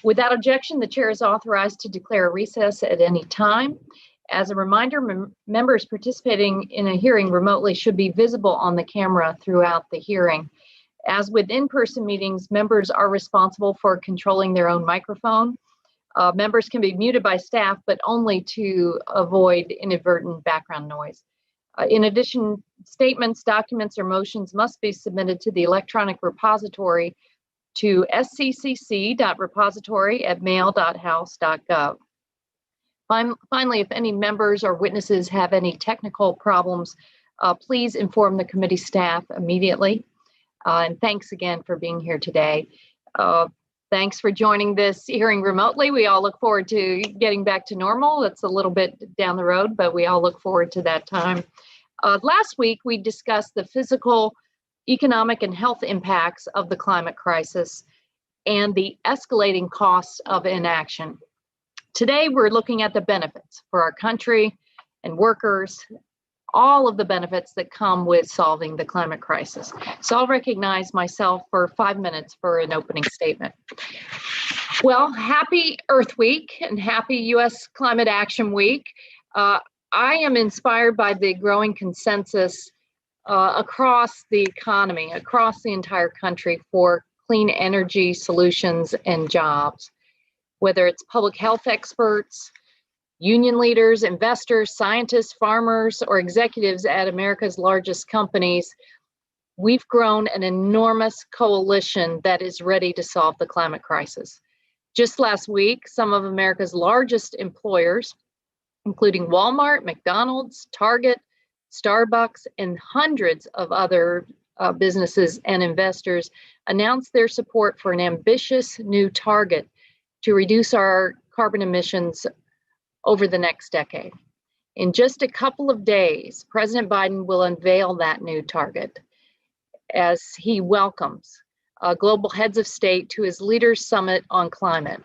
Without objection, the chair is authorized to declare a recess at any time. As a reminder, members participating in a hearing remotely should be visible on the camera throughout the hearing. As with in-person meetings, members are responsible for controlling their own microphone. Members can be muted by staff, but only to avoid inadvertent background noise. In addition, statements, documents, or motions must be submitted to the electronic repository to sccc.repository@mail.house.gov. Finally, if any members or witnesses have any technical problems, please inform the committee staff immediately. And thanks again for being here today. Thanks for joining this hearing remotely. We all look forward to getting back to normal. It's a little bit down the road, but we all look forward to that time. Last week, we discussed the physical, economic, and health impacts of the climate crisis and the escalating costs of inaction. Today, we're looking at the benefits for our country and workers, all of the benefits that come with solving the climate crisis. So I'll recognize myself for 5 minutes for an opening statement. Well, happy Earth Week and happy U.S. Climate Action Week. I am inspired by the growing consensus across the economy, across the entire country for clean energy solutions and jobs. Whether it's public health experts, union leaders, investors, scientists, farmers, or executives at America's largest companies, we've grown an enormous coalition that is ready to solve the climate crisis. Just last week, some of America's largest employers, including Walmart, McDonald's, Target, Starbucks, and hundreds of other businesses and investors, announced their support for an ambitious new target to reduce our carbon emissions over the next decade. In just a couple of days, President Biden will unveil that new target as he welcomes global heads of state to his Leaders Summit on Climate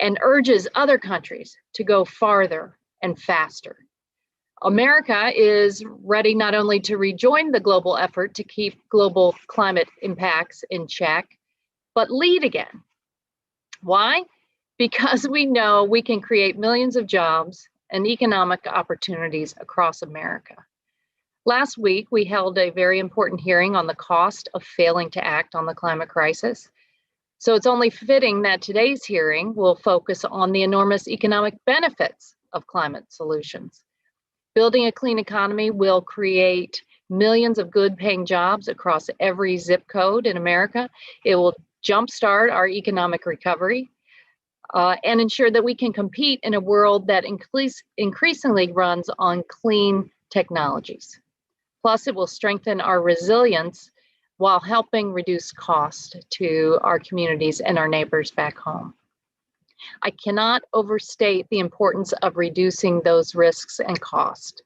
and urges other countries to go farther and faster. America is ready not only to rejoin the global effort to keep global climate impacts in check, but lead again. Why? Because we know we can create millions of jobs and economic opportunities across America. Last week, we held a very important hearing on the cost of failing to act on the climate crisis. So it's only fitting that today's hearing will focus on the enormous economic benefits of climate solutions. Building a clean economy will create millions of good-paying jobs across every zip code in America. It will jumpstart our economic recovery and ensure that we can compete in a world that increasingly runs on clean technologies. Plus, it will strengthen our resilience while helping reduce cost to our communities and our neighbors back home. I cannot overstate the importance of reducing those risks and costs.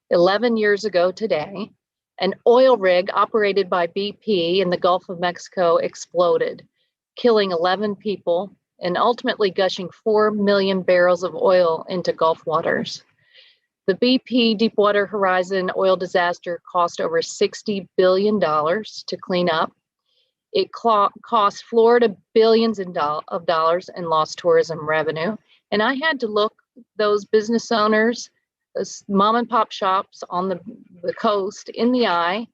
11 years ago today, an oil rig operated by BP in the Gulf of Mexico exploded, killing 11 people and ultimately gushing 4 million barrels of oil into Gulf waters. The BP Deepwater Horizon oil disaster cost over $60 billion to clean up. It cost Florida billions of dollars in lost tourism revenue. And I had to look those business owners, those mom and pop shops on the coast in the eye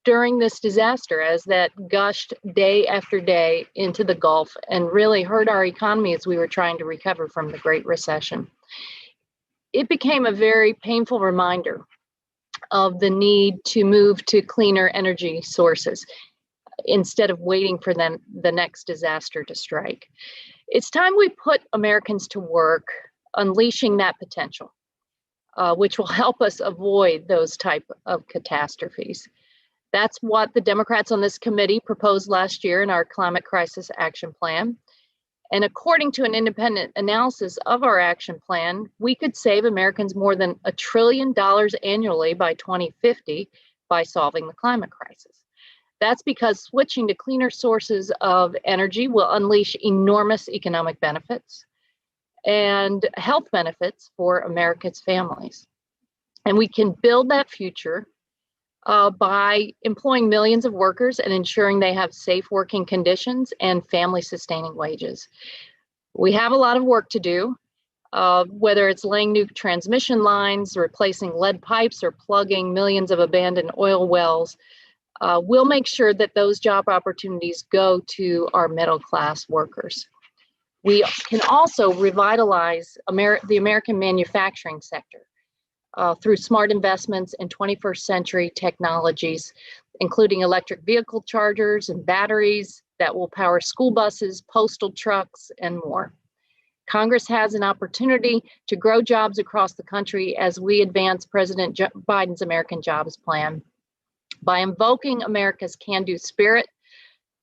during this disaster as that gushed day after day into the Gulf and really hurt our economy as we were trying to recover from the Great Recession. It became a very painful reminder of the need to move to cleaner energy sources instead of waiting for the next disaster to strike. It's time we put Americans to work unleashing that potential, which will help us avoid those type of catastrophes. That's what the Democrats on this committee proposed last year in our Climate Crisis Action Plan. And according to an independent analysis of our action plan, we could save Americans more than $1 trillion annually by 2050 by solving the climate crisis. That's because switching to cleaner sources of energy will unleash enormous economic benefits and health benefits for America's families. And we can build that future by employing millions of workers and ensuring they have safe working conditions and family-sustaining wages. We have a lot of work to do, whether it's laying new transmission lines, replacing lead pipes, or plugging millions of abandoned oil wells. We'll make sure that those job opportunities go to our middle-class workers. We can also revitalize the American manufacturing sector through smart investments in 21st century technologies, including electric vehicle chargers and batteries that will power school buses, postal trucks, and more. Congress has an opportunity to grow jobs across the country as we advance President Biden's American Jobs Plan. By invoking America's can-do spirit,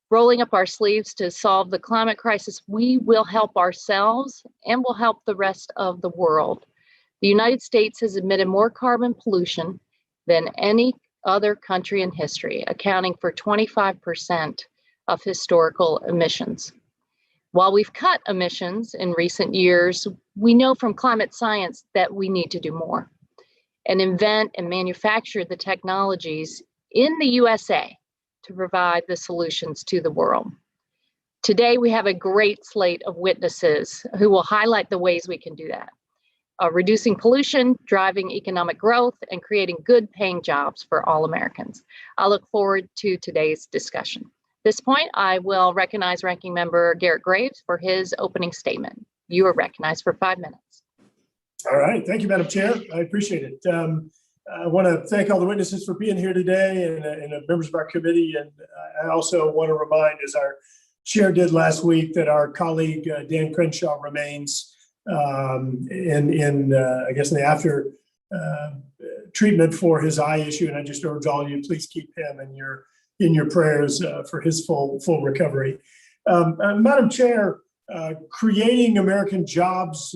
rolling up our sleeves to solve the climate crisis, we will help ourselves and will help the rest of the world. The United States has emitted more carbon pollution than any other country in history, accounting for 25% of historical emissions. While we've cut emissions in recent years, we know from climate science that we need to do more and invent and manufacture the technologies in the USA to provide the solutions to the world. Today, we have a great slate of witnesses who will highlight the ways we can do that. Reducing pollution, driving economic growth, and creating good paying jobs for all Americans. I look forward to today's discussion. At this point, I will recognize Ranking Member Garrett Graves for his opening statement. You are recognized for 5 minutes. All right, thank you, Madam Chair. I appreciate it. I want to thank all the witnesses for being here today and members of our committee. And I also want to remind, as our chair did last week, that our colleague Dan Crenshaw remains I guess in the after treatment for his eye issue, and I just urge all of you, please keep him in your prayers for his full recovery. Madam Chair, creating American jobs,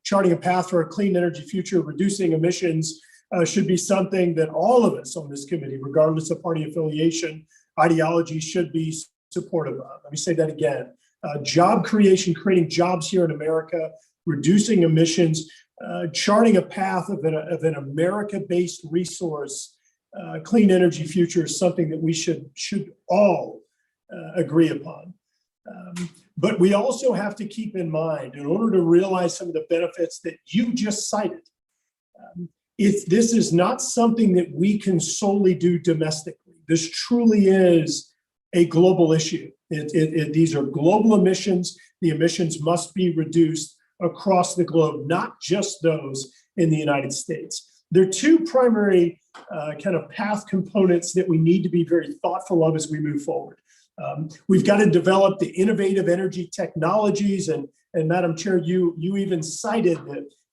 charting a path for a clean energy future, reducing emissions should be something that all of us on this committee, regardless of party affiliation, ideology, should be supportive of. Let me say that again. Job creation, creating jobs here in America, reducing emissions, charting a path of an America-based resource, clean energy future is something that we should all agree upon. But we also have to keep in mind, in order to realize some of the benefits that you just cited, this is not something that we can solely do domestically. This truly is a global issue. These are global emissions. The emissions must be reduced across the globe, not just those in the United States. There are two primary kind of path components that we need to be very thoughtful of as we move forward. We've got to develop the innovative energy technologies, and Madam Chair, you even cited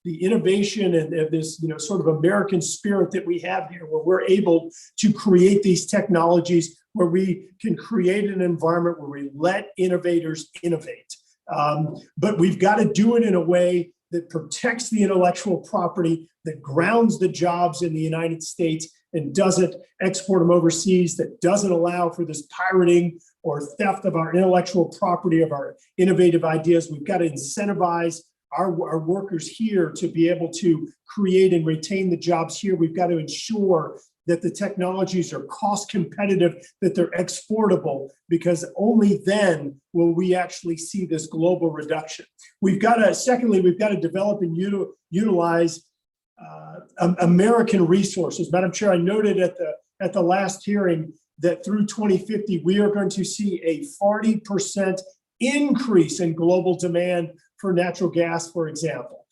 the innovation and this sort of American spirit that we have here, where we're able to create these technologies, where we can create an environment where we let innovators innovate. But we've got to do it in a way that protects the intellectual property, that grounds the jobs in the United States and doesn't export them overseas, that doesn't allow for this pirating or theft of our intellectual property, of our innovative ideas. We've got to incentivize our workers here to be able to create and retain the jobs here. We've got to ensure that the technologies are cost competitive, that they're exportable, because only then will we actually see this global reduction. Secondly, we've got to develop and utilize American resources. Madam Chair, I noted at the last hearing that through 2050, we are going to see a 40% increase in global demand for natural gas, for example.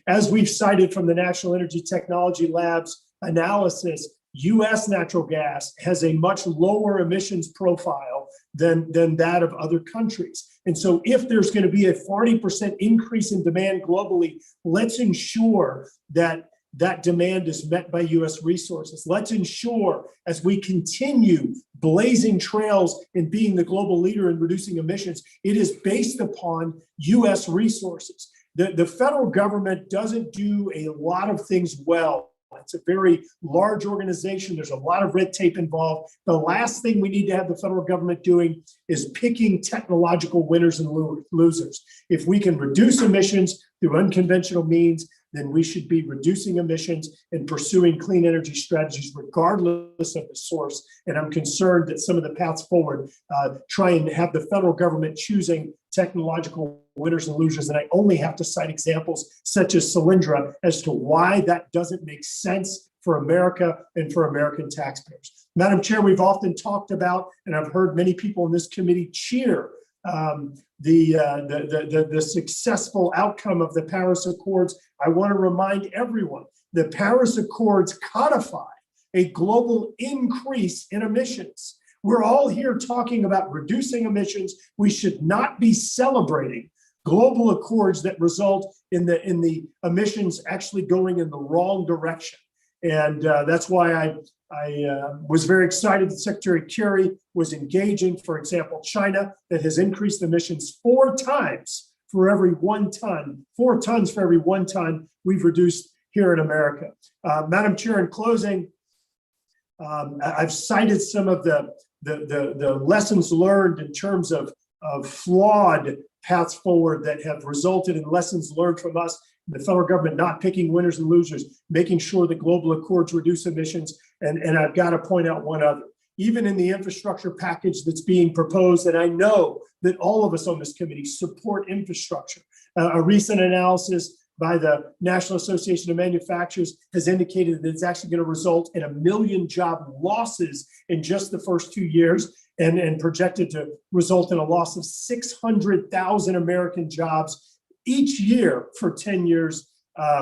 As we've cited from the National Energy Technology Lab's analysis, U.S. natural gas has a much lower emissions profile than that of other countries. And so if there's going to be a 40% increase in demand globally, let's ensure that that demand is met by U.S. resources. Let's ensure, as we continue blazing trails in being the global leader in reducing emissions, it is based upon U.S. resources. The federal government doesn't do a lot of things well. It's a very large organization. There's a lot of red tape involved. The last thing we need to have the federal government doing is picking technological winners and losers. If we can reduce emissions through unconventional means, then we should be reducing emissions and pursuing clean energy strategies regardless of the source. And I'm concerned that some of the paths forward try and have the federal government choosing technological winners and losers. And I only have to cite examples such as Solyndra as to why that doesn't make sense for America and for American taxpayers. Madam Chair, we've often talked about, and I've heard many people in this committee cheer the successful outcome of the Paris Accords. I want to remind everyone the Paris Accords codify a global increase in emissions. We're all here talking about reducing emissions. We should not be celebrating global accords that result in the emissions actually going in the wrong direction. And that's why I was very excited that Secretary Kerry was engaging, for example, China, that has increased emissions 4 times for every 1 ton, 4 tons for every 1 ton we've reduced here in America. Madam Chair, in closing, I've cited some of the lessons learned in terms of flawed paths forward that have resulted in lessons learned from us, the federal government not picking winners and losers, making sure that global accords reduce emissions. And I've got to point out one other. Even in the infrastructure package that's being proposed, and I know that all of us on this committee support infrastructure. A recent analysis by the National Association of Manufacturers has indicated that it's actually going to result in 1 million job losses in just the first 2 years, and projected to result in a loss of 600,000 American jobs each year for 10 years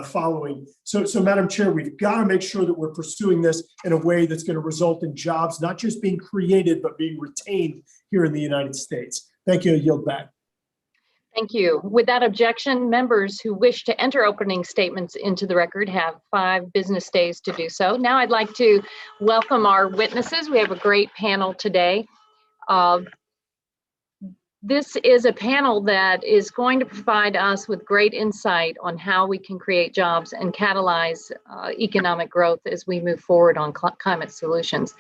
following. So, Madam Chair, we've got to make sure that we're pursuing this in a way that's going to result in jobs not just being created, but being retained here in the United States. Thank you. I yield back. Thank you. Without objection, members who wish to enter opening statements into the record have 5 business days to do so. Now I'd like to welcome our witnesses. We have a great panel today. This is a panel that is going to provide us with great insight on how we can create jobs and catalyze economic growth as we move forward on climate solutions.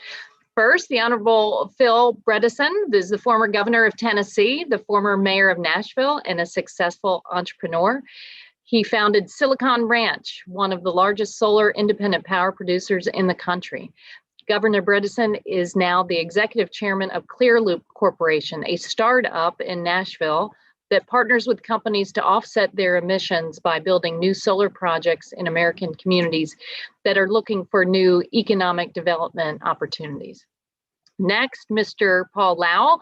First, the Honorable Phil Bredesen is the former governor of Tennessee, the former mayor of Nashville, and a successful entrepreneur. He founded Silicon Ranch, one of the largest solar independent power producers in the country. Governor Bredesen is now the executive chairman of Clearloop Corporation, a startup in Nashville that partners with companies to offset their emissions by building new solar projects in American communities that are looking for new economic development opportunities. Next, Mr. Paul Lau,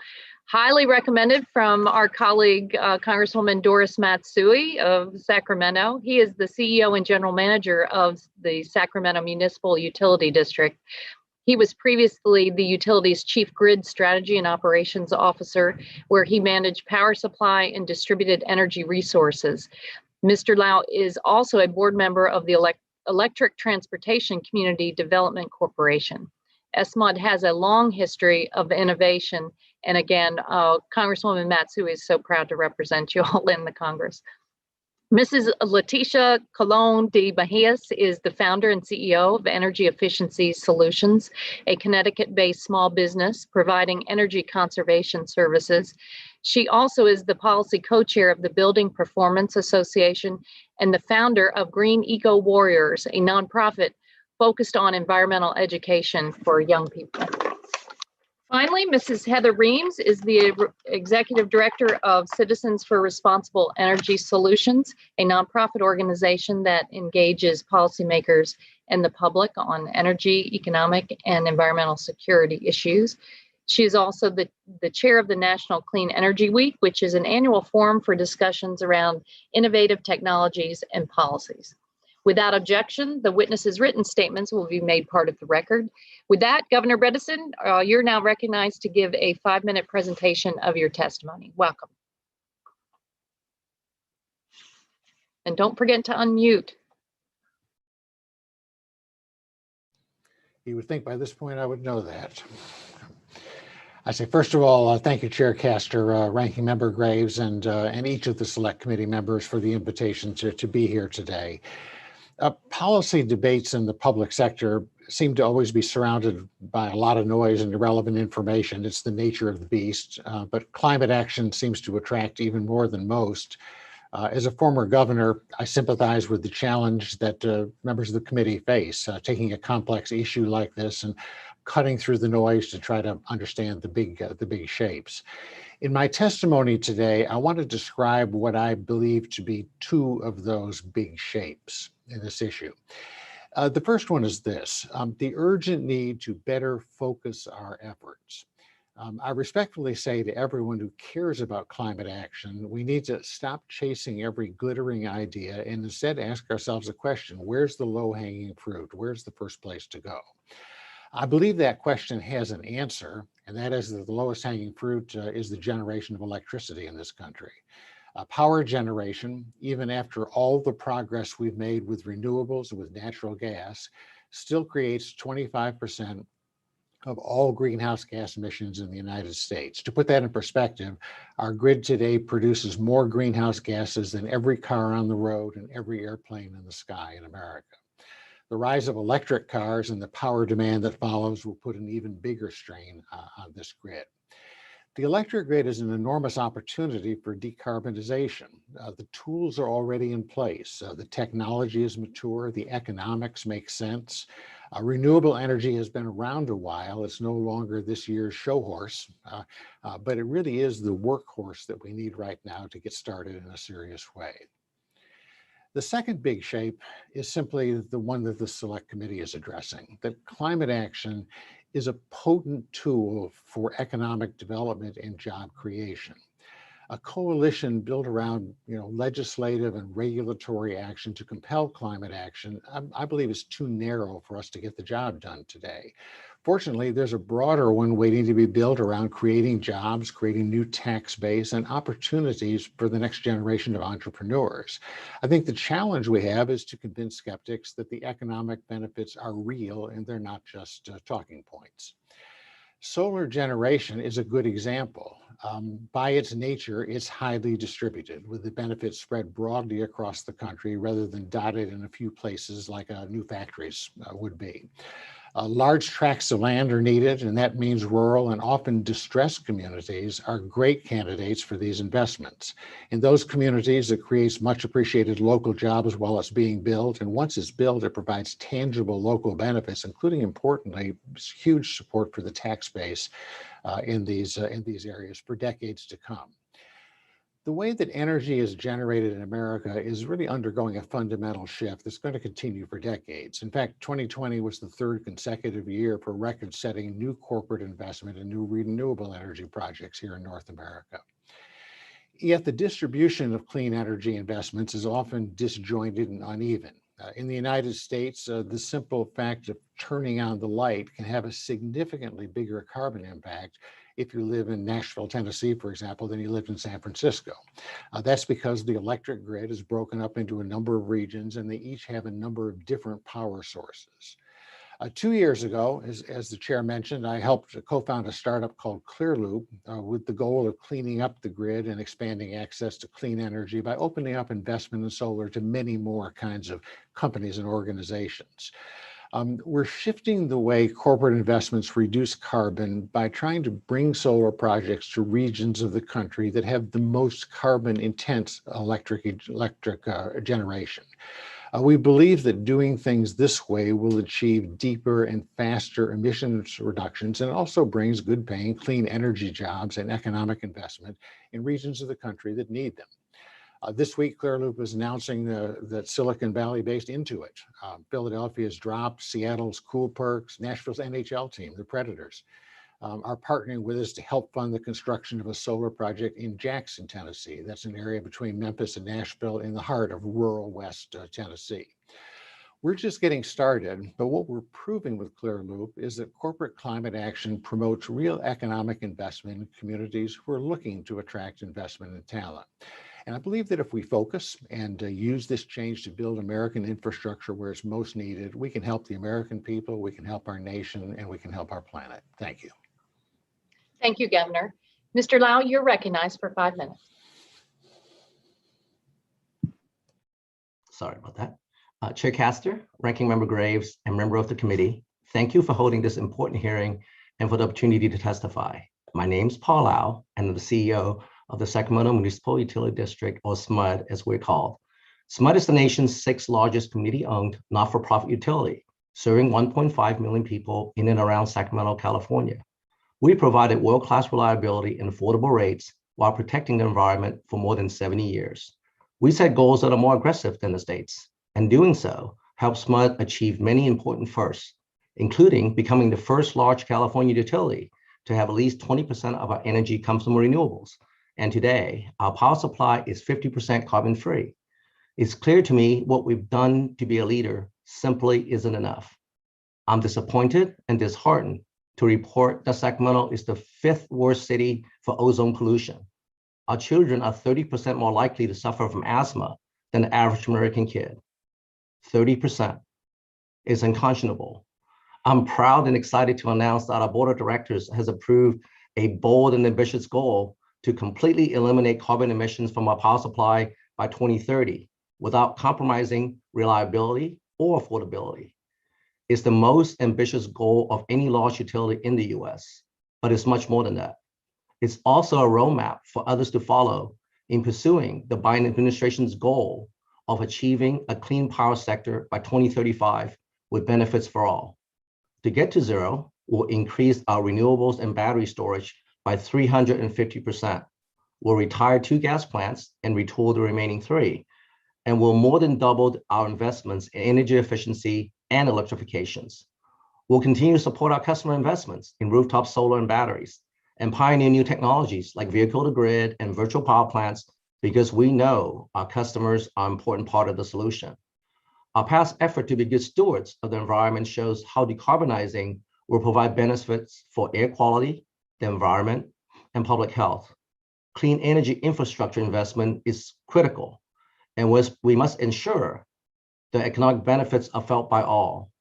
highly recommended from our colleague, Congresswoman Doris Matsui of Sacramento. He is the CEO and general manager of the Sacramento Municipal Utility District. He was previously the utility's chief grid strategy and operations officer, where he managed power supply and distributed energy resources. Mr. Lau is also a board member of the Electric Transportation Community Development Corporation. SMUD has a long history of innovation. And again, Congresswoman Matsui is so proud to represent you all in the Congress. Mrs. Leticia Colon de Bahias is the founder and CEO of Energy Efficiency Solutions, a Connecticut-based small business providing energy conservation services. She also is the policy co-chair of the Building Performance Association and the founder of Green Eco Warriors, a nonprofit focused on environmental education for young people. Finally, Mrs. Heather Reams is the Executive Director of Citizens for Responsible Energy Solutions, a nonprofit organization that engages policymakers and the public on energy, economic, and environmental security issues. She is also the chair of the National Clean Energy Week, which is an annual forum for discussions around innovative technologies and policies. Without objection, the witnesses' written statements will be made part of the record. With that, Governor Bredesen, you're now recognized to give a 5-minute presentation of your testimony. Welcome. And don't forget to unmute. You would think by this point I would know that. I say, first of all, thank you, Chair Castor, Ranking Member Graves, and each of the Select Committee members for the invitation to be here today. Policy debates in the public sector seem to always be surrounded by a lot of noise and irrelevant information. It's the nature of the beast, but climate action seems to attract even more than most As a former governor, I sympathize with the challenge that members of the committee face, taking a complex issue like this and cutting through the noise to try to understand the big shapes. In my testimony today, I want to describe what I believe to be two of those big shapes in this issue. The first one is this, the urgent need to better focus our efforts. I respectfully say to everyone who cares about climate action, we need to stop chasing every glittering idea and instead ask ourselves a question: where's the low-hanging fruit? Where's the first place to go? I believe that question has an answer, and that is that the lowest hanging fruit is the generation of electricity in this country. Power generation, even after all the progress we've made with renewables, with natural gas, still creates 25% of all greenhouse gas emissions in the United States. To put that in perspective, our grid today produces more greenhouse gases than every car on the road and every airplane in the sky in America. The rise of electric cars and the power demand that follows will put an even bigger strain on this grid. The electric grid is an enormous opportunity for decarbonization. The tools are already in place. The technology is mature. The economics make sense. Renewable energy has been around a while. It's no longer this year's show horse, but it really is the workhorse that we need right now to get started in a serious way. The second big shape is simply the one that the Select Committee is addressing, that climate action is a potent tool for economic development and job creation. A coalition built around legislative and regulatory action to compel climate action, I believe, is too narrow for us to get the job done today. Fortunately, there's a broader one waiting to be built around creating jobs, creating new tax base and opportunities for the next generation of entrepreneurs. I think the challenge we have is to convince skeptics that the economic benefits are real and they're not just talking points. Solar generation is a good example. By its nature, it's highly distributed, with the benefits spread broadly across the country rather than dotted in a few places like new factories would be. Large tracts of land are needed, and that means rural and often distressed communities are great candidates for these investments. In those communities, it creates much appreciated local jobs while it's being built, and once it's built, it provides tangible local benefits, including, importantly, huge support for the tax base in these areas for decades to come. The way that energy is generated in America is really undergoing a fundamental shift that's going to continue for decades. In fact, 2020 was the third consecutive year for record-setting new corporate investment in new renewable energy projects here in North America. Yet the distribution of clean energy investments is often disjointed and uneven. In the United States, the simple fact of turning on the light can have a significantly bigger carbon impact if you live in Nashville, Tennessee, for example, than you lived in San Francisco. That's because the electric grid is broken up into a number of regions and they each have a number of different power sources. 2 years ago, as the chair mentioned, I helped co-found a startup called ClearLoop with the goal of cleaning up the grid and expanding access to clean energy by opening up investment in solar to many more kinds of companies and organizations. We're shifting the way corporate investments reduce carbon by trying to bring solar projects to regions of the country that have the most carbon-intense electric generation. We believe that doing things this way will achieve deeper and faster emissions reductions and also brings good paying, clean energy jobs and economic investment in regions of the country that need them. This week, ClearLoop is announcing that Silicon Valley-based Intuit, Philadelphia's Drop, Seattle's Cool Perks, Nashville's NHL team, the Predators, are partnering with us to help fund the construction of a solar project in Jackson, Tennessee. That's an area between Memphis and Nashville in the heart of rural West Tennessee. We're just getting started, but what we're proving with ClearLoop is that corporate climate action promotes real economic investment in communities who are looking to attract investment and talent. And I believe that if we focus and use this change to build American infrastructure where it's most needed, we can help the American people, we can help our nation, and we can help our planet. Thank you. Thank you, Governor. Mr. Lau, you're recognized for 5 minutes. Sorry about that. Chair Castor, Ranking Member Graves, and member of the committee, thank you for holding this important hearing and for the opportunity to testify. My name's Paul Lau, and I'm the CEO of the Sacramento Municipal Utility District, or SMUD as we're called. SMUD is the nation's 6th largest community-owned not-for-profit utility, serving 1.5 million people in and around Sacramento, California. We provided world-class reliability and affordable rates while protecting the environment for more than 70 years. We set goals that are more aggressive than the states, and doing so helped SMUD achieve many important firsts, including becoming the first large California utility to have at least 20% of our energy come from renewables. And today, our power supply is 50% carbon-free. It's clear to me what we've done to be a leader simply isn't enough. I'm disappointed and disheartened to report that Sacramento is the 5th worst city for ozone pollution. Our children are 30% more likely to suffer from asthma than the average American kid. 30% is unconscionable. I'm proud and excited to announce that our board of directors has approved a bold and ambitious goal to completely eliminate carbon emissions from our power supply by 2030 without compromising reliability or affordability. It's the most ambitious goal of any large utility in the US, but it's much more than that. It's also a roadmap for others to follow in pursuing the Biden administration's goal of achieving a clean power sector by 2035 with benefits for all. To get to zero, we'll increase our renewables and battery storage by 350%. We'll retire 2 gas plants and retool the remaining 3, and we'll more than double our investments in energy efficiency and electrifications. We'll continue to support our customer investments in rooftop solar and batteries, and pioneer new technologies like vehicle-to-grid and virtual power plants, because we know our customers are an important part of the solution. Our past effort to be good stewards of the environment shows how decarbonizing will provide benefits for air quality, the environment, and public health. Clean energy infrastructure investment is critical, and we must ensure the economic benefits are felt by all.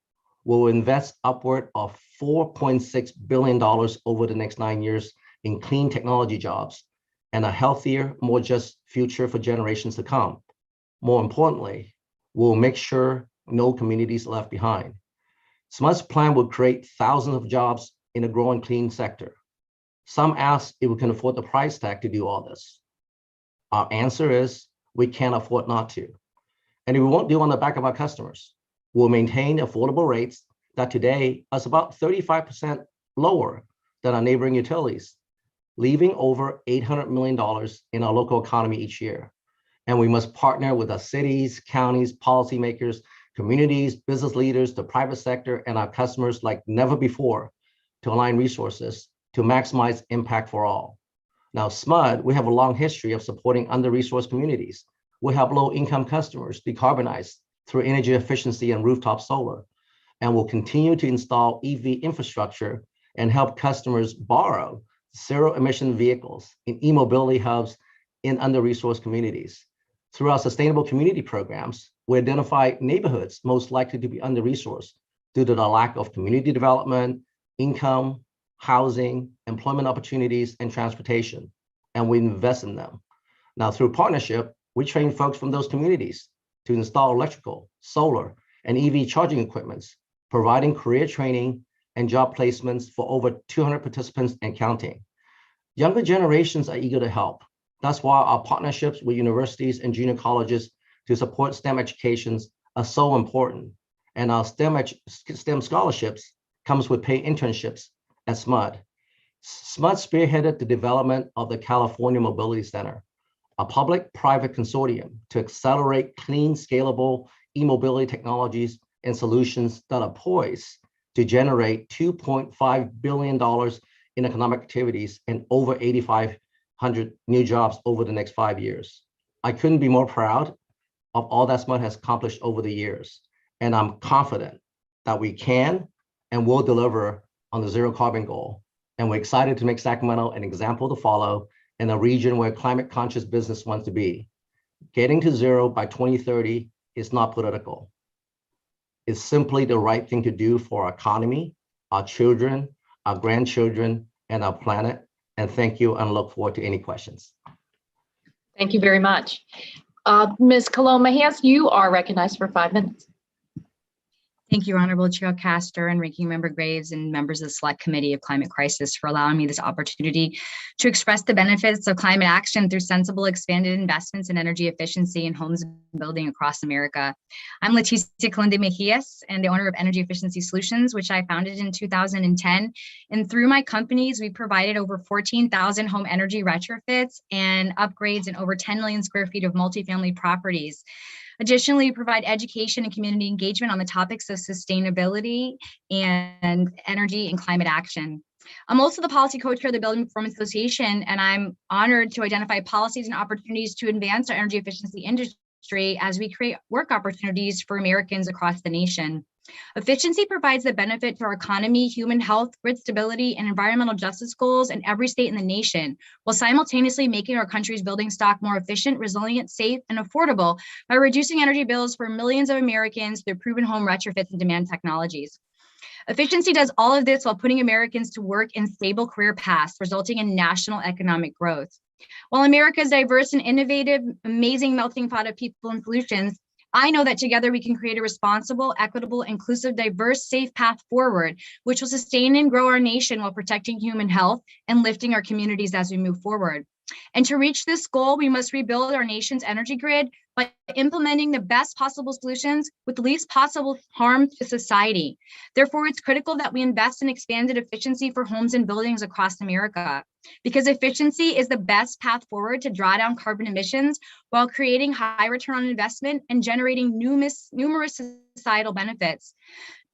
We'll invest upward of $4.6 billion over the next 9 years in clean technology jobs and a healthier, more just future for generations to come. More importantly, we'll make sure no communities are left behind. SMUD's plan will create thousands of jobs in a growing clean sector. Some ask if we can afford the price tag to do all this. Our answer is we can't afford not to. And we won't do on the back of our customers. We'll maintain affordable rates that today is about 35% lower than our neighboring utilities, leaving over $800 million in our local economy each year. And we must partner with our cities, counties, policymakers, communities, business leaders, the private sector, and our customers like never before to align resources to maximize impact for all. Now, SMUD, we have a long history of supporting under-resourced communities. We help low-income customers decarbonize through energy efficiency and rooftop solar, and we'll continue to install EV infrastructure and help customers borrow zero-emission vehicles in e-mobility hubs in under-resourced communities. Through our sustainable community programs, we identify neighborhoods most likely to be under-resourced due to the lack of community development, income, housing, employment opportunities, and transportation, and we invest in them. Now, through partnership, we train folks from those communities to install electrical, solar, and EV charging equipments, providing career training and job placements for over 200 participants and counting. Younger generations are eager to help. That's why our partnerships with universities and junior colleges to support STEM educations are so important. And our STEM scholarships comes with paid internships at SMUD. SMUD spearheaded the development of the California Mobility Center, a public-private consortium to accelerate clean, scalable e-mobility technologies and solutions that are poised to generate $2.5 billion in economic activities and over 8,500 new jobs over the next 5 years. I couldn't be more proud of all that SMUD has accomplished over the years, and I'm confident that we can and will deliver on the zero carbon goal. And we're excited to make Sacramento an example to follow in a region where climate conscious business wants to be. Getting to zero by 2030 is not political. It's simply the right thing to do for our economy, our children, our grandchildren, and our planet. And thank you, and look forward to any questions. Thank you very much. Ms. Colon-Mejias, you are recognized for 5 minutes. Thank you, Honorable Chair Castor and Ranking Member Graves and members of the Select Committee of Climate Crisis for allowing me this opportunity to express the benefits of climate action through sensible expanded investments in energy efficiency in homes and building across America. I'm Leticia Colinde Mejias and the owner of Energy Efficiency Solutions, which I founded in 2010. And through my companies, we provided over 14,000 home energy retrofits and upgrades in over 10 million square feet of multifamily properties. Additionally, we provide education and community engagement on the topics of sustainability and energy and climate action. I'm also the policy co-chair of the Building Performance Association, and I'm honored to identify policies and opportunities to advance our energy efficiency industry as we create work opportunities for Americans across the nation. Efficiency provides the benefit to our economy, human health, grid stability, and environmental justice goals in every state in the nation, while simultaneously making our country's building stock more efficient, resilient, safe, and affordable by reducing energy bills for millions of Americans through proven home retrofits and demand technologies. Efficiency does all of this while putting Americans to work in stable career paths, resulting in national economic growth. While America's diverse and innovative, amazing melting pot of people and solutions, I know that together we can create a responsible, equitable, inclusive, diverse, safe path forward, which will sustain and grow our nation while protecting human health and lifting our communities as we move forward. And to reach this goal, we must rebuild our nation's energy grid by implementing the best possible solutions with the least possible harm to society. Therefore, it's critical that we invest in expanded efficiency for homes and buildings across America, because efficiency is the best path forward to draw down carbon emissions while creating high return on investment and generating numerous societal benefits.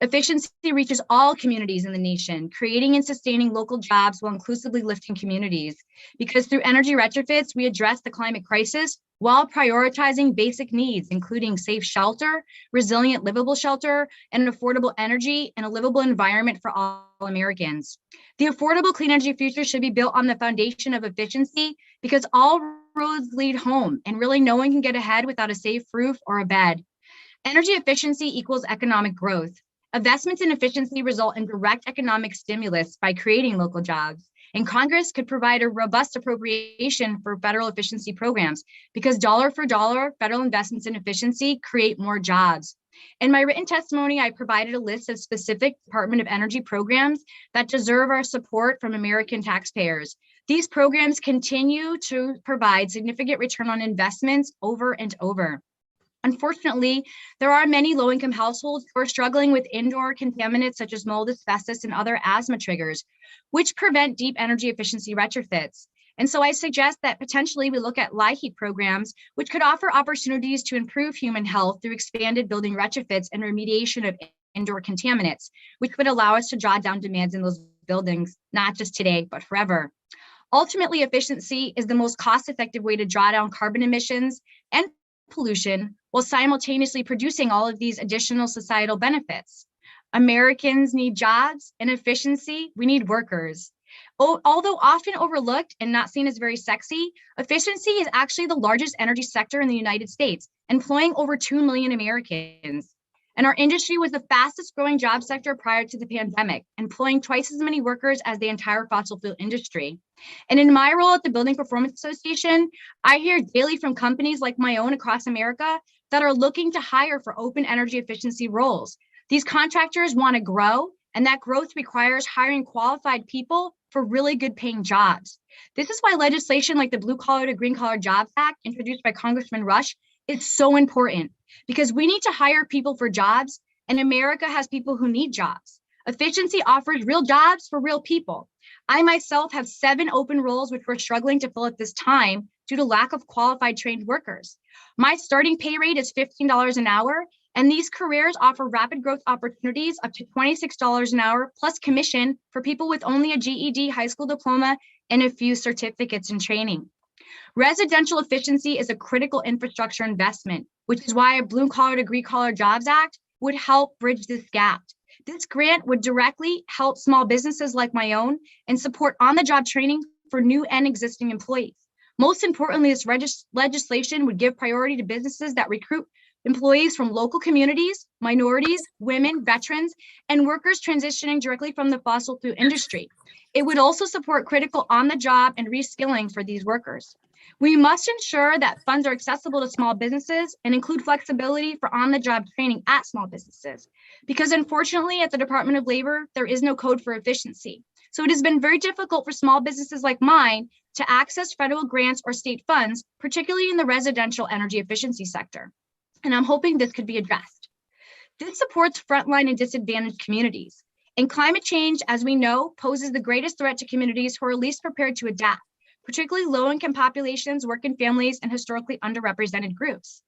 Efficiency reaches all communities in the nation, creating and sustaining local jobs while inclusively lifting communities. Because through energy retrofits, we address the climate crisis while prioritizing basic needs, including safe shelter, resilient livable shelter, and affordable energy and a livable environment for all Americans. The affordable clean energy future should be built on the foundation of efficiency, because all roads lead home, and really no one can get ahead without a safe roof or a bed. Energy efficiency equals economic growth. Investments in efficiency result in direct economic stimulus by creating local jobs. And Congress could provide a robust appropriation for federal efficiency programs, because dollar for dollar, federal investments in efficiency create more jobs. In my written testimony, I provided a list of specific Department of Energy programs that deserve our support from American taxpayers. These programs continue to provide significant return on investments over and over. Unfortunately, there are many low-income households who are struggling with indoor contaminants such as mold, asbestos, and other asthma triggers, which prevent deep energy efficiency retrofits. And so I suggest that potentially we look at LIHEAP programs, which could offer opportunities to improve human health through expanded building retrofits and remediation of indoor contaminants, which would allow us to draw down demands in those buildings, not just today, but forever. Ultimately, efficiency is the most cost-effective way to draw down carbon emissions and pollution while simultaneously producing all of these additional societal benefits. Americans need jobs and efficiency. We need workers. Although often overlooked and not seen as very sexy, efficiency is actually the largest energy sector in the United States, employing over 2 million Americans. And our industry was the fastest growing job sector prior to the pandemic, employing twice as many workers as the entire fossil fuel industry. And in my role at the Building Performance Association, I hear daily from companies like my own across America that are looking to hire for open energy efficiency roles. These contractors want to grow, and that growth requires hiring qualified people for really good paying jobs. This is why legislation like the Blue Collar to Green Collar Jobs Act, introduced by Congressman Rush, is so important, because we need to hire people for jobs, and America has people who need jobs. Efficiency offers real jobs for real people. I myself have 7 open roles which we're struggling to fill at this time due to lack of qualified trained workers. My starting pay rate is $15 an hour, and these careers offer rapid growth opportunities up to $26 an hour plus commission for people with only a GED, high school diploma, and a few certificates in training. Residential efficiency is a critical infrastructure investment, which is why a Blue Collar to Green Collar Jobs Act would help bridge this gap. This grant would directly help small businesses like my own and support on-the-job training for new and existing employees. Most importantly, this legislation would give priority to businesses that recruit employees from local communities, minorities, women, veterans, and workers transitioning directly from the fossil fuel industry. It would also support critical on-the-job and reskilling for these workers. We must ensure that funds are accessible to small businesses and include flexibility for on-the-job training at small businesses. Because unfortunately, at the Department of Labor, there is no code for efficiency. So it has been very difficult for small businesses like mine to access federal grants or state funds, particularly in the residential energy efficiency sector. And I'm hoping this could be addressed. This supports frontline and disadvantaged communities. And climate change, as we know, poses the greatest threat to communities who are least prepared to adapt, particularly low-income populations, working families, and historically underrepresented groups.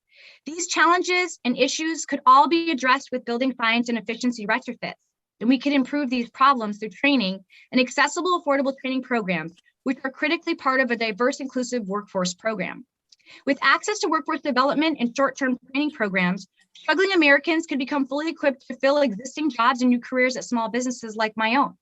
These challenges and issues could all be addressed with building science and efficiency retrofits, and we could improve these problems through training and accessible, affordable training programs, which are critically part of a diverse, inclusive workforce program. With access to workforce development and short-term training programs, struggling Americans could become fully equipped to fill existing jobs and new careers at small businesses like my own.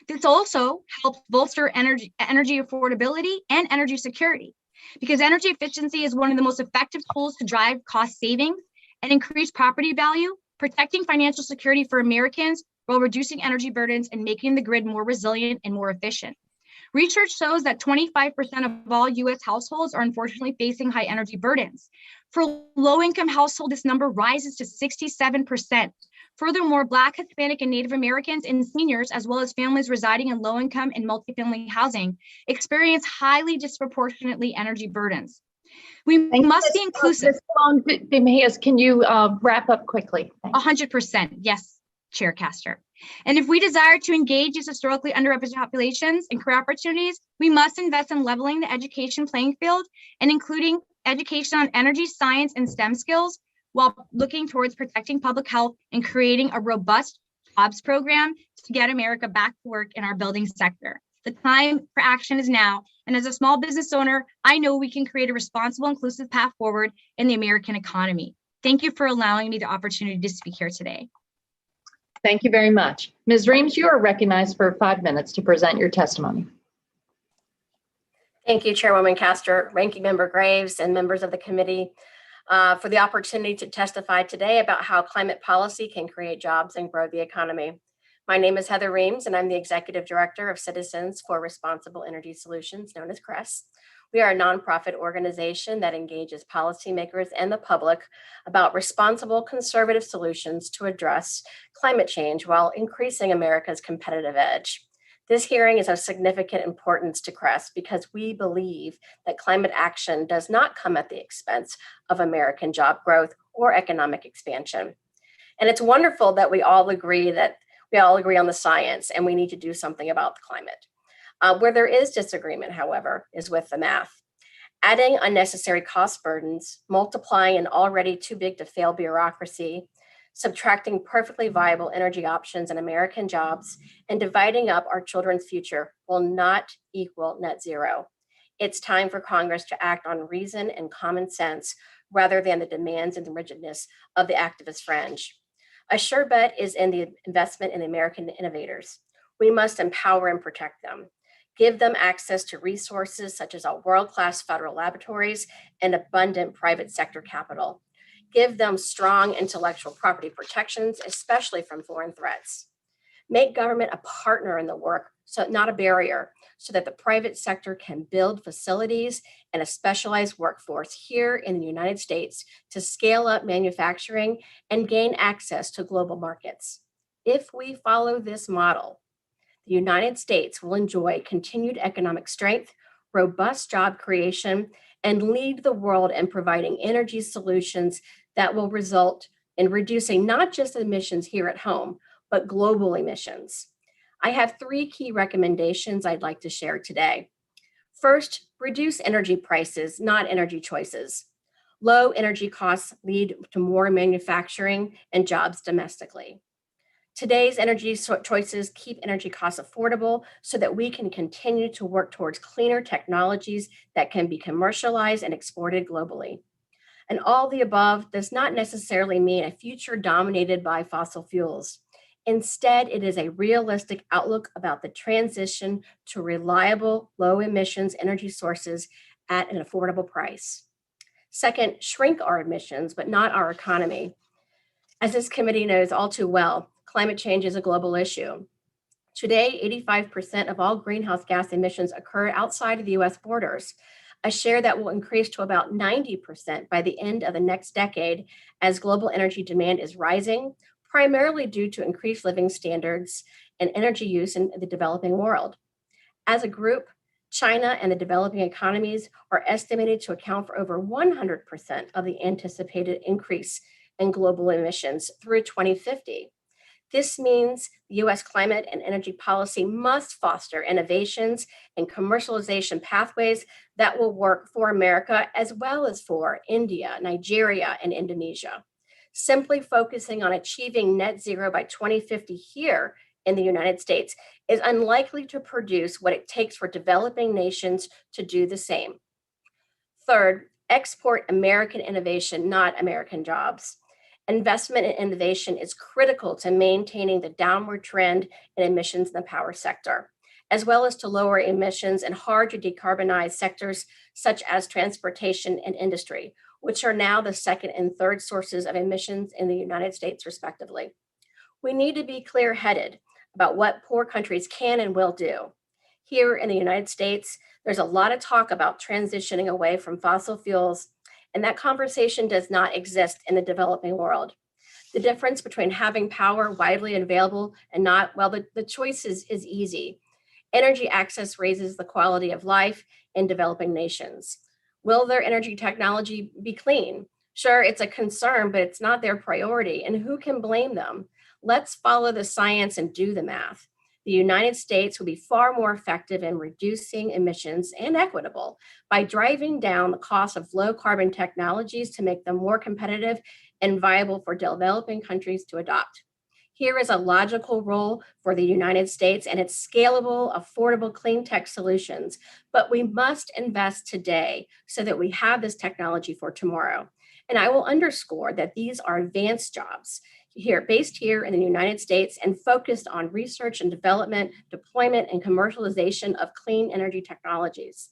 This also helps bolster energy affordability and energy security, because energy efficiency is one of the most effective tools to drive cost savings and increase property value, protecting financial security for Americans while reducing energy burdens and making the grid more resilient and more efficient. Research shows that 25% of all US households are unfortunately facing high energy burdens. For low-income households, this number rises to 67%. Furthermore, Black, Hispanic, and Native Americans and seniors, as well as families residing in low-income and multifamily housing, experience highly disproportionately energy burdens. We must be inclusive. Ms. Mckeachen, can you wrap up quickly? 100%, yes, Chair Castor. And if we desire to engage these historically underrepresented populations and career opportunities, we must invest in leveling the education playing field and including education on energy, science, and STEM skills, while looking towards protecting public health and creating a robust jobs program to get America back to work in our building sector. The time for action is now. And as a small business owner, I know we can create a responsible, inclusive path forward in the American economy. Thank you for allowing me the opportunity to speak here today. Thank you very much. Ms. Reams, you are recognized for 5 minutes to present your testimony. Thank you, Chairwoman Castor, Ranking Member Graves, and members of the committee for the opportunity to testify today about how climate policy can create jobs and grow the economy. My name is Heather Reams, and I'm the Executive Director of Citizens for Responsible Energy Solutions, known as CRESS. We are a nonprofit organization that engages policymakers and the public about responsible conservative solutions to address climate change while increasing America's competitive edge. This hearing is of significant importance to CRESS because we believe that climate action does not come at the expense of American job growth or economic expansion. And it's wonderful that we all agree on the science and we need to do something about the climate. Where there is disagreement, however, is with the math. Adding unnecessary cost burdens, multiplying an already too big to fail bureaucracy, subtracting perfectly viable energy options and American jobs, and dividing up our children's future will not equal net zero. It's time for Congress to act on reason and common sense rather than the demands and the rigidness of the activist fringe. A sure bet is in the investment in American innovators. We must empower and protect them. Give them access to resources such as our world-class federal laboratories and abundant private sector capital. Give them strong intellectual property protections, especially from foreign threats. Make government a partner in the work, so not a barrier, so that the private sector can build facilities and a specialized workforce here in the United States to scale up manufacturing and gain access to global markets. If we follow this model, the United States will enjoy continued economic strength, robust job creation, and lead the world in providing energy solutions that will result in reducing not just emissions here at home, but global emissions. I have 3 key recommendations I'd like to share today. First, reduce energy prices, not energy choices. Low energy costs lead to more manufacturing and jobs domestically. Today's energy choices keep energy costs affordable so that we can continue to work towards cleaner technologies that can be commercialized and exported globally. And all the above does not necessarily mean a future dominated by fossil fuels. Instead, it is a realistic outlook about the transition to reliable, low emissions energy sources at an affordable price. Second, shrink our emissions, but not our economy. As this committee knows all too well, climate change is a global issue. Today, 85% of all greenhouse gas emissions occur outside of the US borders. a share that will increase to about 90% by the end of the next decade as global energy demand is rising, primarily due to increased living standards and energy use in the developing world. As a group, China and the developing economies are estimated to account for over 100% of the anticipated increase in global emissions through 2050. This means the US climate and energy policy must foster innovations and commercialization pathways that will work for America as well as for India, Nigeria, and Indonesia. Simply focusing on achieving net zero by 2050 here in the United States is unlikely to produce what it takes for developing nations to do the same. Third, export American innovation, not American jobs. Investment in innovation is critical to maintaining the downward trend in emissions in the power sector, as well as to lower emissions in hard to decarbonize sectors such as transportation and industry, which are now the second and third sources of emissions in the United States, respectively. We need to be clear-headed about what poor countries can and will do. Here in the United States, there's a lot of talk about transitioning away from fossil fuels, and that conversation does not exist in the developing world. The difference between having power widely available and not, well, the choice is easy. Energy access raises the quality of life in developing nations. Will their energy technology be clean? Sure, it's a concern, but it's not their priority, and who can blame them? Let's follow the science and do the math. The United States will be far more effective in reducing emissions and equitable by driving down the cost of low carbon technologies to make them more competitive and viable for developing countries to adopt. Here is a logical role for the United States and its scalable, affordable, clean tech solutions, but we must invest today so that we have this technology for tomorrow. And I will underscore that these are advanced jobs based here in the United States and focused on research and development, deployment, and commercialization of clean energy technologies.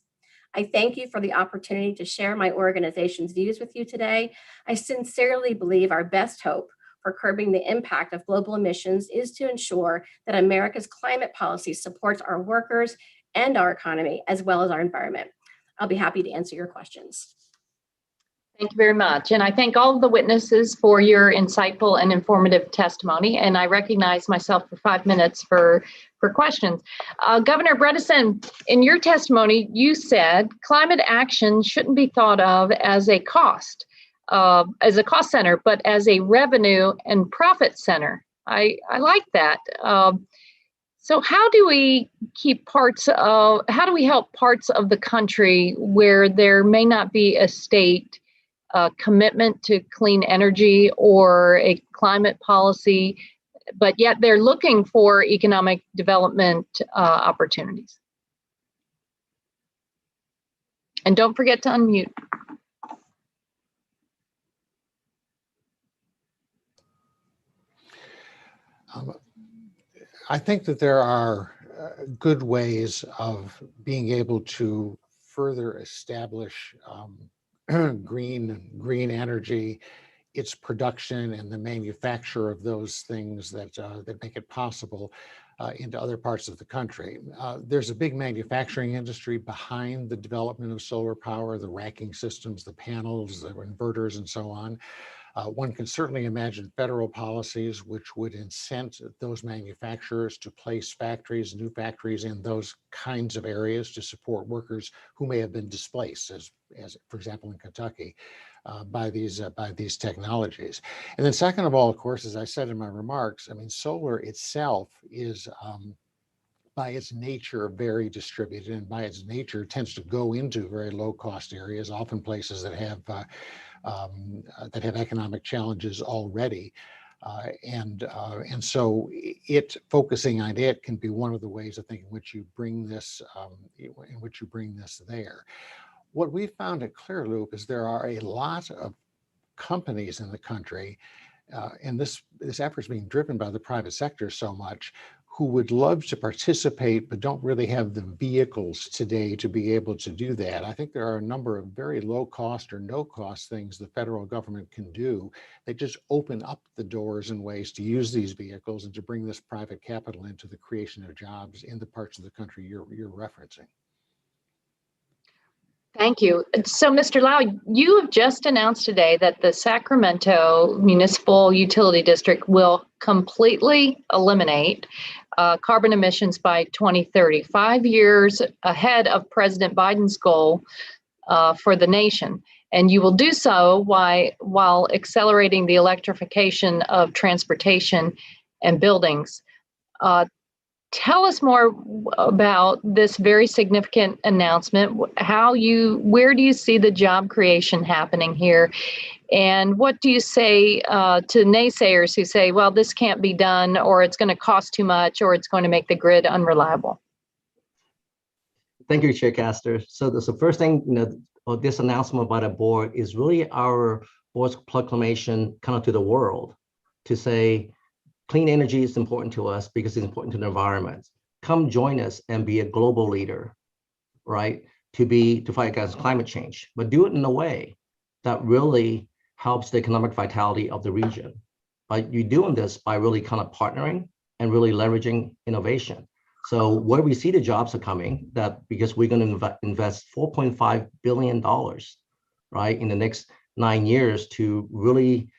I thank you for the opportunity to share my organization's views with you today. I sincerely believe our best hope for curbing the impact of global emissions is to ensure that America's climate policy supports our workers and our economy, as well as our environment. I'll be happy to answer your questions. Thank you very much. And I thank all of the witnesses for your insightful and informative testimony. And I recognize myself for 5 minutes for questions. Governor Bredesen, in your testimony, you said climate action shouldn't be thought of as a cost center, but as a revenue and profit center. I like that. So how do we help parts of the country where there may not be a state commitment to clean energy or a climate policy, but yet they're looking for economic development opportunities? And don't forget to unmute. I think that there are good ways of being able to further establish green energy, its production and the manufacture of those things that make it possible into other parts of the country. There's a big manufacturing industry behind the development of solar power, the racking systems, the panels, the inverters, and so on. One can certainly imagine federal policies which would incent those manufacturers to place new factories in those kinds of areas to support workers who may have been displaced, as for example in Kentucky, by these technologies. And then second of all, of course, as I said in my remarks, I mean, solar itself is by its nature very distributed, and by its nature tends to go into very low cost areas, often places that have economic challenges already. And so focusing on it can be one of the ways I think in which you bring this there. What we found at Clearloop is there are a lot of companies in the country, and this effort is being driven by the private sector so much, who would love to participate but don't really have the vehicles today to be able to do that. I think there are a number of very low cost or no cost things the federal government can do. They just open up the doors and ways to use these vehicles and to bring this private capital into the creation of jobs in the parts of the country you're referencing. Thank you. So, Mr. Lau, you have just announced today that the Sacramento Municipal Utility District will completely eliminate carbon emissions by 2030, 5 years ahead of President Biden's goal for the nation. And you will do so while accelerating the electrification of transportation and buildings. Tell us more about this very significant announcement. Where do you see the job creation happening here? And what do you say to naysayers who say, well, this can't be done, or it's going to cost too much, or it's going to make the grid unreliable? Thank you, Chair Castor. So the first thing, this announcement by the board is really our board's proclamation kind of to the world to say, clean energy is important to us because it's important to the environment. Come join us and be a global leader, right? To fight against climate change, but do it in a way that really helps the economic vitality of the region. But you're doing this by really kind of partnering and really leveraging innovation. So where we see the jobs are coming, that because we're going to invest $4.5 billion, right, in the next 9 years to really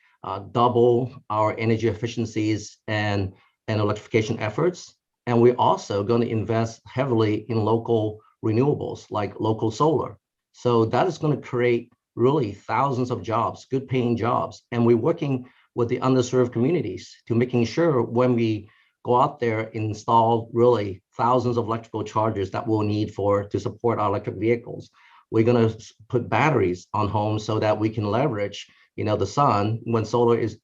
double our energy efficiencies and electrification efforts. And we're also going to invest heavily in local renewables, like local solar. So that is going to create really thousands of jobs, good paying jobs. And we're working with the underserved communities to making sure when we go out there, install really thousands of electrical chargers that we'll need to support our electric vehicles. We're going to put batteries on homes so that we can leverage the sun when solar is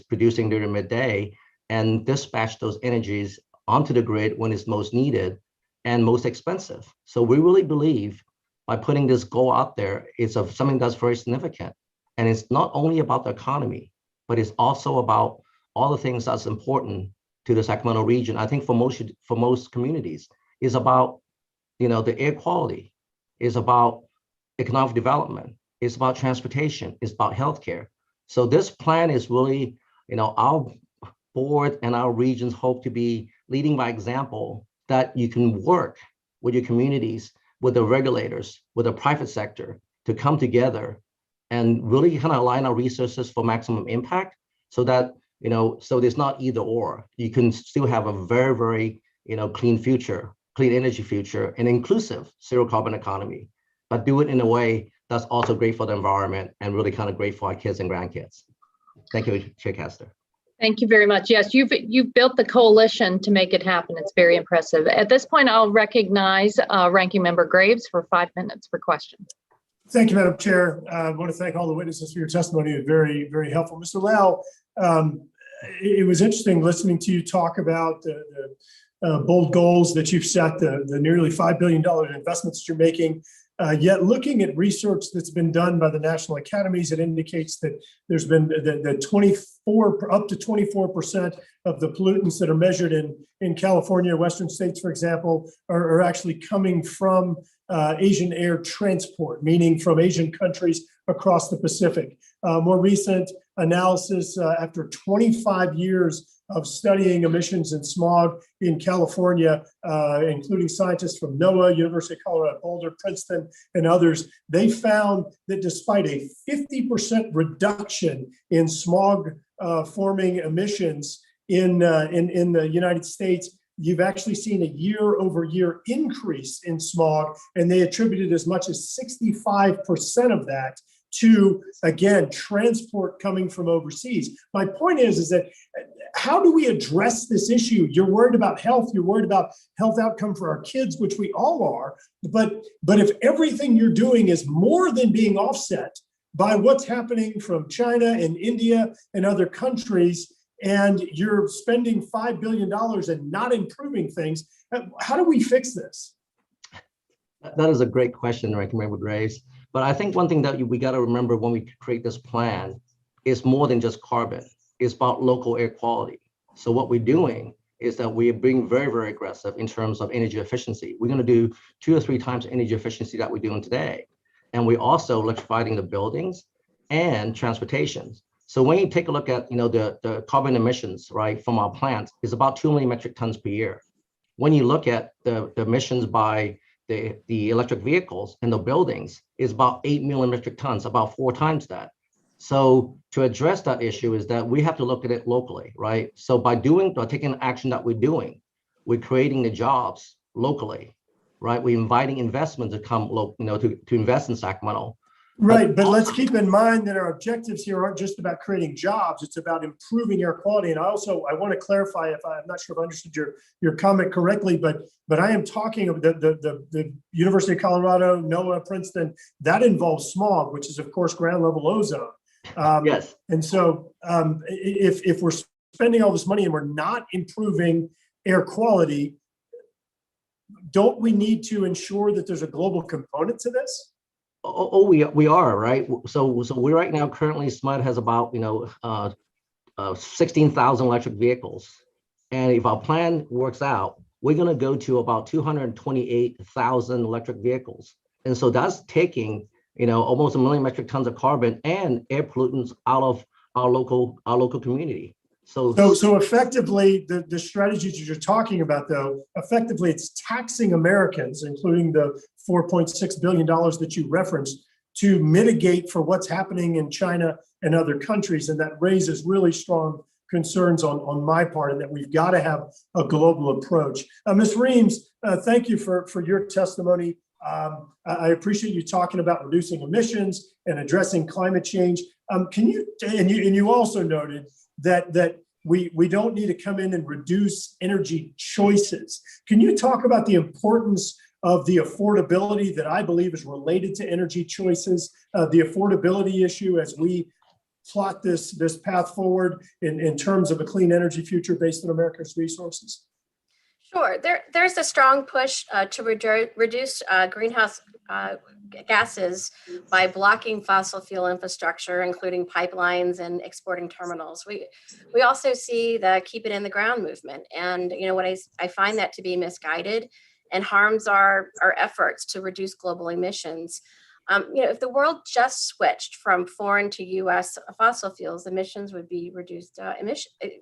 producing during midday and dispatch those energies onto the grid when it's most needed and most expensive. So we really believe by putting this goal out there, it's of something that's very significant. And it's not only about the economy, but it's also about all the things that's important to the Sacramento region. I think for most communities, is about the air quality, is about economic development, it's about transportation, it's about healthcare. So this plan is really, our board and our regions hope to be leading by example, that you can work with your communities, with the regulators, with the private sector to come together and really kind of align our resources for maximum impact so that, so there's not either or. You can still have a very, very, clean future, clean energy future, and inclusive zero carbon economy, but do it in a way that's also great for the environment and really kind of great for our kids and grandkids. Thank you, Chair Castor. Thank you very much. Yes, you've built the coalition to make it happen. It's very impressive. At this point, I'll recognize Ranking Member Graves for 5 minutes for questions. Thank you, Madam Chair. I want to thank all the witnesses for your testimony. It was very, very helpful. Mr. Lau, it was interesting listening to you talk about the bold goals that you've set, the nearly $5 billion investments that you're making. Yet looking at research that's been done by the national academies, it indicates that there's been up to 24% of the pollutants that are measured in California, Western states, for example, are actually coming from Asian air transport, meaning from Asian countries across the Pacific. More recent analysis after 25 years of studying emissions and smog in California, including scientists from NOAA, University of Colorado Boulder, Princeton, and others, they found that despite a 50% reduction in smog forming emissions in the United States, you've actually seen a year-over-year increase in smog, and they attributed as much as 65% of that to, again, transport coming from overseas. My point is that how do we address this issue? You're worried about health, you're worried about health outcome for our kids, which we all are, but if everything you're doing is more than being offset by what's happening from China and India and other countries, and you're spending $5 billion and not improving things, how do we fix this? That is a great question, Ranking Member Graves. But I think one thing that we got to remember when we create this plan is more than just carbon. It's about local air quality. So what we're doing is that we are being very, very aggressive in terms of energy efficiency. We're going to do 2 or 3 times energy efficiency that we're doing today. And we're also electrifying the buildings and transportation. So when you take a look at the carbon emissions, right, from our plants, is about 2 million metric tons per year. When you look at the emissions by the electric vehicles in the buildings is about 8 million metric tons, about 4 times that. So to address that issue is that we have to look at it locally, right? So by taking action that we're doing, we're creating the jobs locally, right? We're inviting investment to come, to invest in Sacramento. Right, but let's keep in mind that our objectives here aren't just about creating jobs, it's about improving air quality. And I want to clarify, if I'm not sure if I understood your comment correctly, but I am talking of the University of Colorado, NOAA, Princeton, that involves smog, which is of course ground level ozone. Yes. And so if we're spending all this money and we're not improving air quality, don't we need to ensure that there's a global component to this? We are, right? So we right now currently SMUD has about 16,000 electric vehicles, and if our plan works out, we're going to go to about 228,000 electric vehicles, and so that's taking almost 1 million metric tons of carbon and air pollutants out of our local community. So effectively, the strategies that you're talking about, though, effectively it's taxing Americans, including the $4.6 billion that you referenced, to mitigate for what's happening in China and other countries. And that raises really strong concerns on my part, and that we've got to have a global approach. Ms. Reams, thank you for your testimony. I appreciate you talking about reducing emissions and addressing climate change. You also noted that we don't need to come in and reduce energy choices. Can you talk about the importance of the affordability that I believe is related to energy choices, the affordability issue as we plot this path forward in terms of a clean energy future based on America's resources? Sure. There's a strong push to reduce greenhouse gases by blocking fossil fuel infrastructure, including pipelines and exporting terminals. We also see the keep it in the ground movement. And what I find that to be misguided and harms our efforts to reduce global emissions. If the world just switched from foreign to U.S. fossil fuels, emissions would be reduced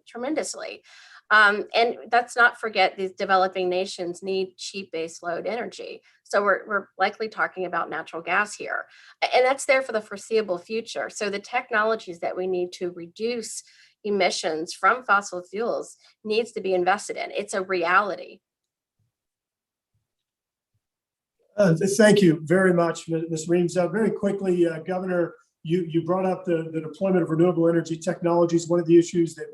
tremendously. And let's not forget these developing nations need cheap baseload energy. So we're likely talking about natural gas here. And that's there for the foreseeable future. So the technologies that we need to reduce emissions from fossil fuels needs to be invested in. It's a reality. Thank you very much, Ms. Reams. Very quickly, Governor, you brought up the deployment of renewable energy technologies. One of the issues that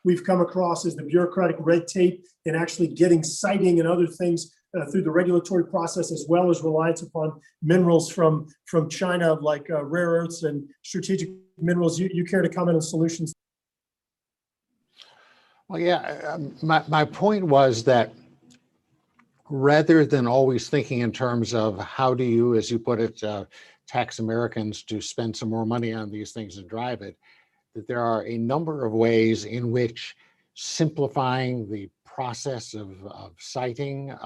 we've come across is the bureaucratic red tape in actually getting siting and other things through the regulatory process, as well as reliance upon minerals from China, like rare earths and strategic minerals. You care to comment on solutions? Well, yeah, my point was that rather than always thinking in terms of how do you, as you put it, tax Americans to spend some more money on these things and drive it, that there are a number of ways in which simplifying the process of siting,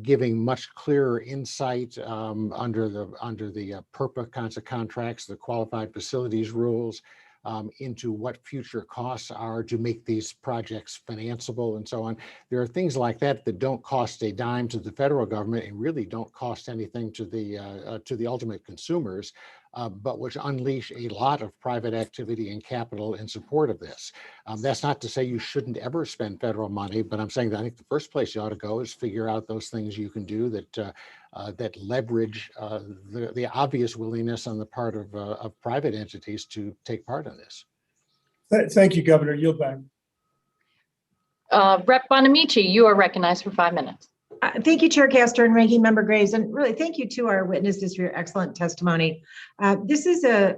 giving much clearer insight under the PURPA kinds of contracts, the qualified facilities rules, into what future costs are to make these projects financeable and so on. There are things like that that don't cost a dime to the federal government and really don't cost anything to the ultimate consumers, but which unleash a lot of private activity and capital in support of this. That's not to say you shouldn't ever spend federal money, but I'm saying that I think the first place you ought to go is figure out those things you can do that leverage the obvious willingness on the part of private entities to take part in this. Thank you, Governor. Yield back. Rep. Bonamici, you are recognized for 5 minutes. Thank you, Chair Castor and Ranking Member Graves, and really thank you to our witnesses for your excellent testimony. This is a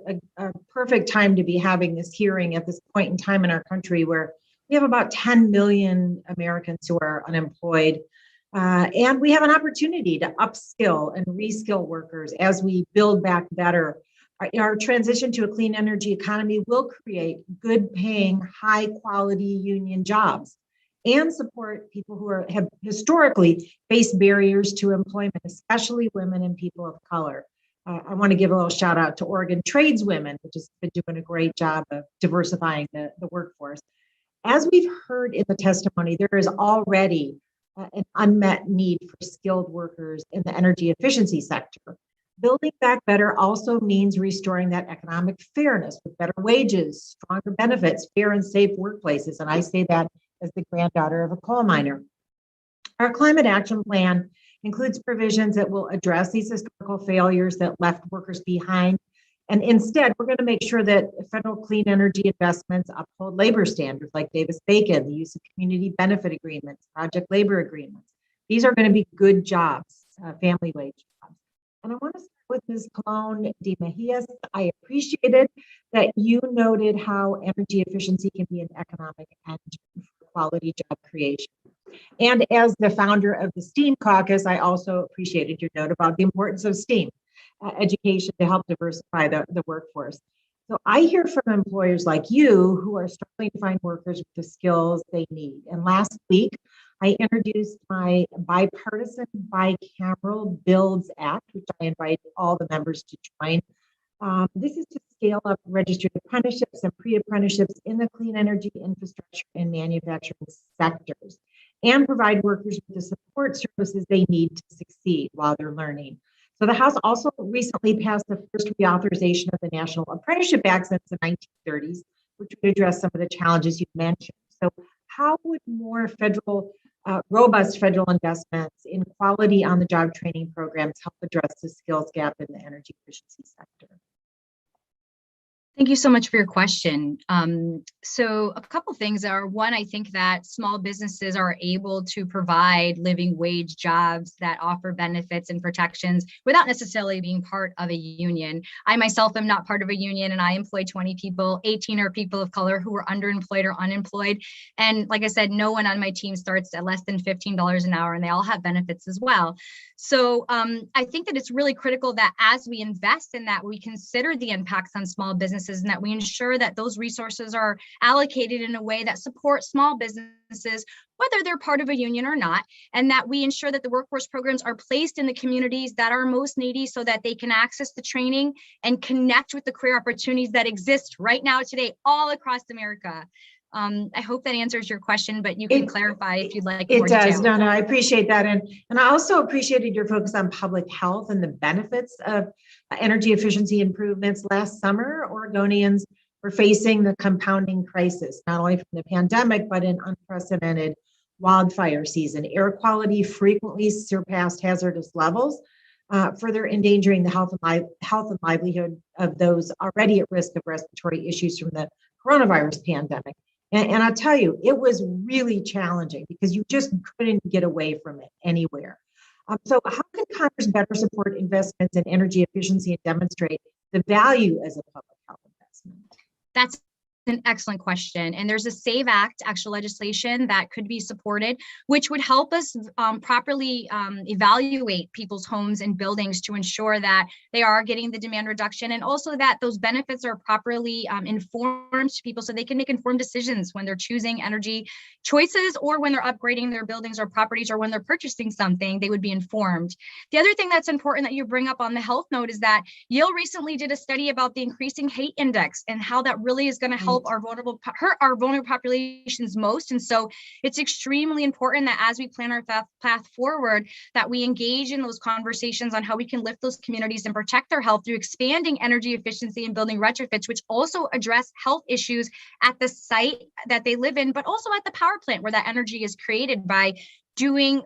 perfect time to be having this hearing at this point in time in our country where we have about 10 million Americans who are unemployed, and we have an opportunity to upskill and reskill workers as we build back better. Our transition to a clean energy economy will create good paying, high quality union jobs and support people who have historically faced barriers to employment, especially women and people of color. I want to give a little shout out to Oregon tradeswomen, which has been doing a great job of diversifying the workforce. As we've heard in the testimony, there is already an unmet need for skilled workers in the energy efficiency sector. Building back better also means restoring that economic fairness with better wages, stronger benefits, fair and safe workplaces. And I say that as the granddaughter of a coal miner. Our climate action plan includes provisions that will address these historical failures that left workers behind. And instead, we're going to make sure that federal clean energy investments uphold labor standards like Davis-Bacon, the use of community benefit agreements, project labor agreements. These are going to be good jobs, family wage jobs. And I want to start with Ms. Colon de Mejias. I appreciated that you noted how energy efficiency can be an economic engine for quality job creation. And as the founder of the STEAM caucus, I also appreciated your note about the importance of STEAM education to help diversify the workforce. So I hear from employers like you who are struggling to find workers with the skills they need. And last week, I introduced my bipartisan bicameral Builds Act, which I invite all the members to join. This is to scale up registered apprenticeships and pre-apprenticeships in the clean energy infrastructure and manufacturing sectors, and provide workers with the support services they need to succeed while they're learning. So the House also recently passed the first reauthorization of the National Apprenticeship Act since the 1930s, which would address some of the challenges you mentioned. So how would more robust federal investments in quality on-the-job training programs help address the skills gap in the energy efficiency sector? Thank you so much for your question. So a couple things are, one, I think that small businesses are able to provide living wage jobs that offer benefits and protections without necessarily being part of a union. I myself am not part of a union, and I employ 20 people. 18 are people of color who are underemployed or unemployed. And like I said, no one on my team starts at less than $15 an hour, and they all have benefits as well. So I think that it's really critical that as we invest in that, we consider the impacts on small businesses, and that we ensure that those resources are allocated in a way that supports small businesses, whether they're part of a union or not, and that we ensure that the workforce programs are placed in the communities that are most needy so that they can access the training and connect with the career opportunities that exist right now today all across America. I hope that answers your question, but you can clarify if you'd like. It does. No, I appreciate that. And I also appreciated your focus on public health and the benefits of energy efficiency improvements. Last summer, Oregonians were facing the compounding crisis, not only from the pandemic, but an unprecedented wildfire season. Air quality frequently surpassed hazardous levels, further endangering the health and livelihood of those already at risk of respiratory issues from the coronavirus pandemic. And I'll tell you, it was really challenging because you just couldn't get away from it anywhere. So how can Congress better support investments in energy efficiency and demonstrate the value as a public health investment? That's an excellent question. And there's a SAVE Act, actual legislation that could be supported, which would help us properly evaluate people's homes and buildings to ensure that they are getting the demand reduction, and also that those benefits are properly informed to people so they can make informed decisions when they're choosing energy choices, or when they're upgrading their buildings or properties, or when they're purchasing something, they would be informed. The other thing that's important that you bring up on the health note is that Yale recently did a study about the increasing hate index and how that really is going to help hurt our vulnerable populations most. And so it's extremely important that as we plan our path forward, that we engage in those conversations on how we can lift those communities and protect their health through expanding energy efficiency and building retrofits, which also address health issues at the site that they live in, but also at the power plant where that energy is created by doing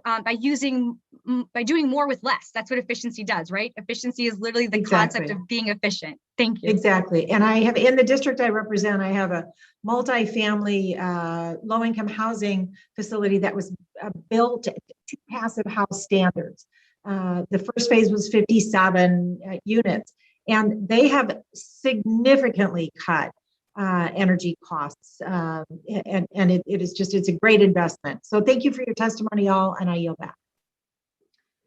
more with less. That's what efficiency does, right? Efficiency is literally the concept of being efficient. Thank you. Exactly. And I have, in the district I represent, I have a multi-family low-income housing facility that was built to passive house standards. The first phase was 57 units, and they have significantly cut energy costs. And it's a great investment. So thank you for your testimony, all, and I yield back.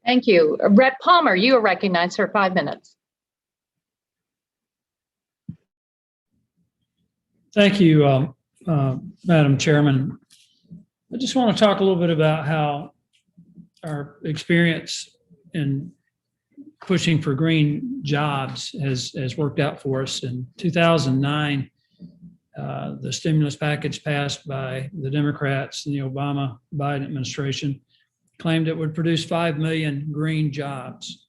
Thank you. Rhett Palmer, you are recognized for 5 minutes. Thank you, Madam Chairman. I just want to talk a little bit about how our experience in pushing for green jobs has worked out for us. In 2009, the stimulus package passed by the Democrats and the Obama-Biden administration claimed it would produce 5 million green jobs.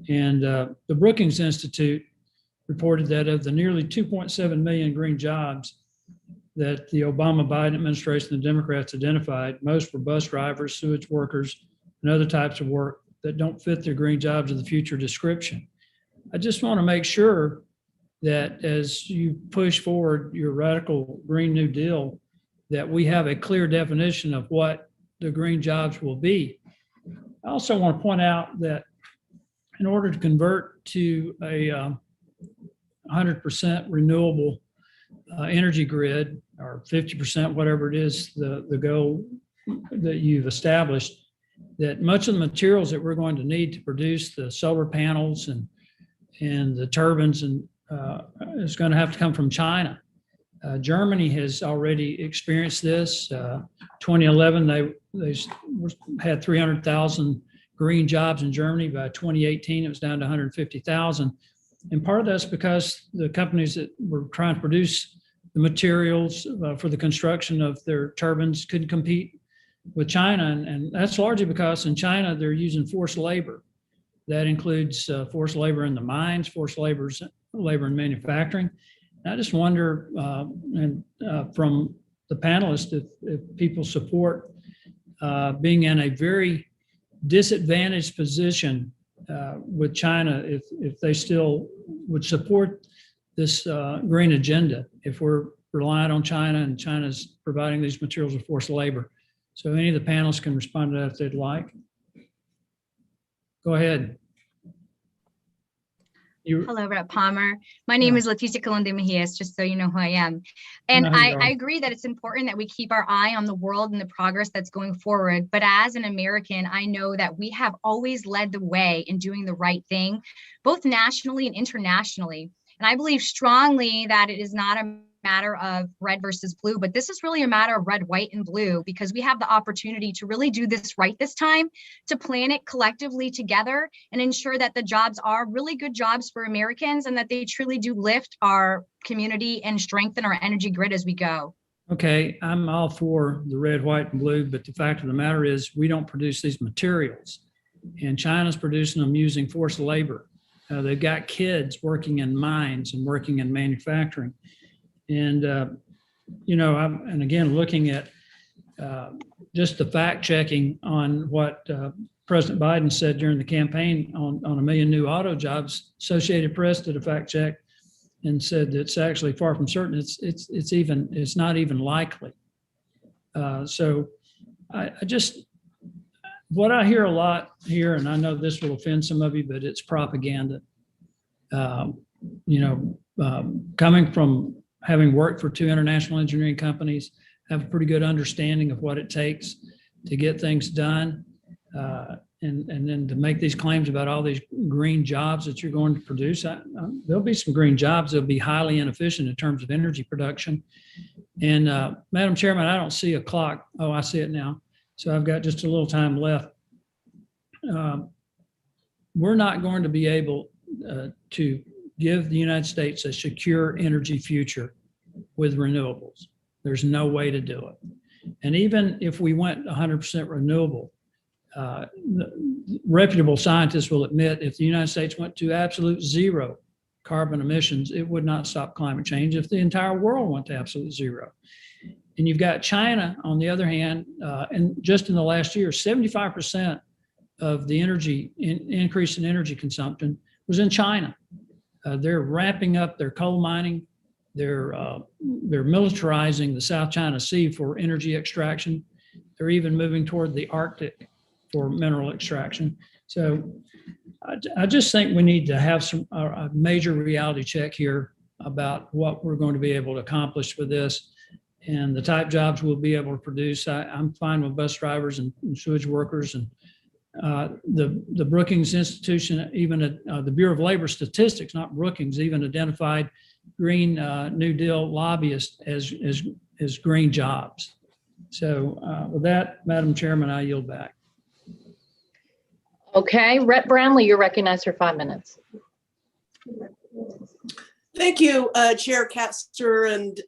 And the Brookings Institute reported that of the nearly 2.7 million green jobs that the Obama-Biden administration and Democrats identified, most were bus drivers, sewage workers, and other types of work that don't fit the green jobs of the future description. I just want to make sure that as you push forward your radical Green New Deal, that we have a clear definition of what the green jobs will be. I also want to point out that in order to convert to a 100% renewable energy grid, or 50%, whatever it is, the goal that you've established, that much of the materials that we're going to need to produce the solar panels and the turbines and is going to have to come from China. Germany has already experienced this. 2011, they had 300,000 green jobs in Germany. By 2018, it was down to 150,000. And part of that's because the companies that were trying to produce the materials for the construction of their turbines couldn't compete with China. And that's largely because in China, they're using forced labor. That includes forced labor in the mines, forced labor in manufacturing. And I just wonder, from the panelists, if people support being in a very disadvantaged position with China, if they still would support this green agenda, if we're reliant on China and China's providing these materials with forced labor. So any of the panelists can respond to that if they'd like. Go ahead. Hello, Rep. Palmer. My name is Leticia Colonde Mejias, just so you know who I am. And I agree that it's important that we keep our eye on the world and the progress that's going forward. But as an American, I know that we have always led the way in doing the right thing, both nationally and internationally. And I believe strongly that it is not a matter of red versus blue, but this is really a matter of red, white, and blue, because we have the opportunity to really do this right this time, to plan it collectively together and ensure that the jobs are really good jobs for Americans and that they truly do lift our community and strengthen our energy grid as we go. Okay, I'm all for the red, white, and blue, but the fact of the matter is we don't produce these materials, and China's producing them using forced labor. They've got kids working in mines and working in manufacturing. And, and again, looking at just the fact checking on what President Biden said during the campaign on 1 million new auto jobs, Associated Press did a fact check and said it's actually far from certain. It's not even likely. So I just, what I hear a lot here, and I know this will offend some of you, but it's propaganda. Coming from having worked for 2 international engineering companies, have a pretty good understanding of what it takes to get things done. And then to make these claims about all these green jobs that you're going to produce, there'll be some green jobs that'll be highly inefficient in terms of energy production. And Madam Chairman, I don't see a clock. Oh, I see it now. So I've got just a little time left. We're not going to be able to give the United States a secure energy future with renewables. There's no way to do it. And even if we went 100% renewable, reputable scientists will admit if the United States went to absolute zero carbon emissions, it would not stop climate change if the entire world went to absolute zero. And you've got China, on the other hand, and just in the last year, 75% of the energy increase in energy consumption was in China. They're ramping up their coal mining. They're militarizing the South China Sea for energy extraction. They're even moving toward the Arctic for mineral extraction. So I just think we need to have a major reality check here about what we're going to be able to accomplish with this and the type jobs we'll be able to produce. I'm fine with bus drivers and sewage workers, and the Brookings Institution, even the Bureau of Labor Statistics, not Brookings, even identified Green New Deal lobbyists as green jobs. So with that, Madam Chairman, I yield back. Okay, Rhett Brownlee, you're recognized for 5 minutes. Thank you, Chair Castor, and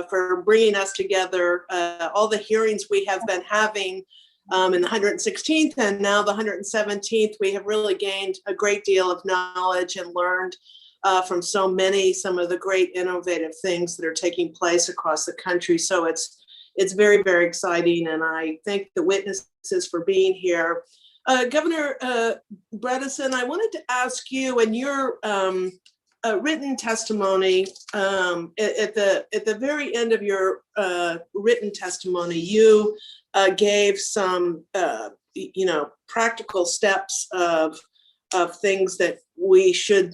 for bringing us together. All the hearings we have been having in the 116th and now the 117th. We have really gained a great deal of knowledge and learned from some of the great innovative things that are taking place across the country. So it's very, very exciting. And I thank the witnesses for being here. Governor Bredesen, I wanted to ask you, in your written testimony, at the very end of your written testimony, you gave some, practical steps of things that we should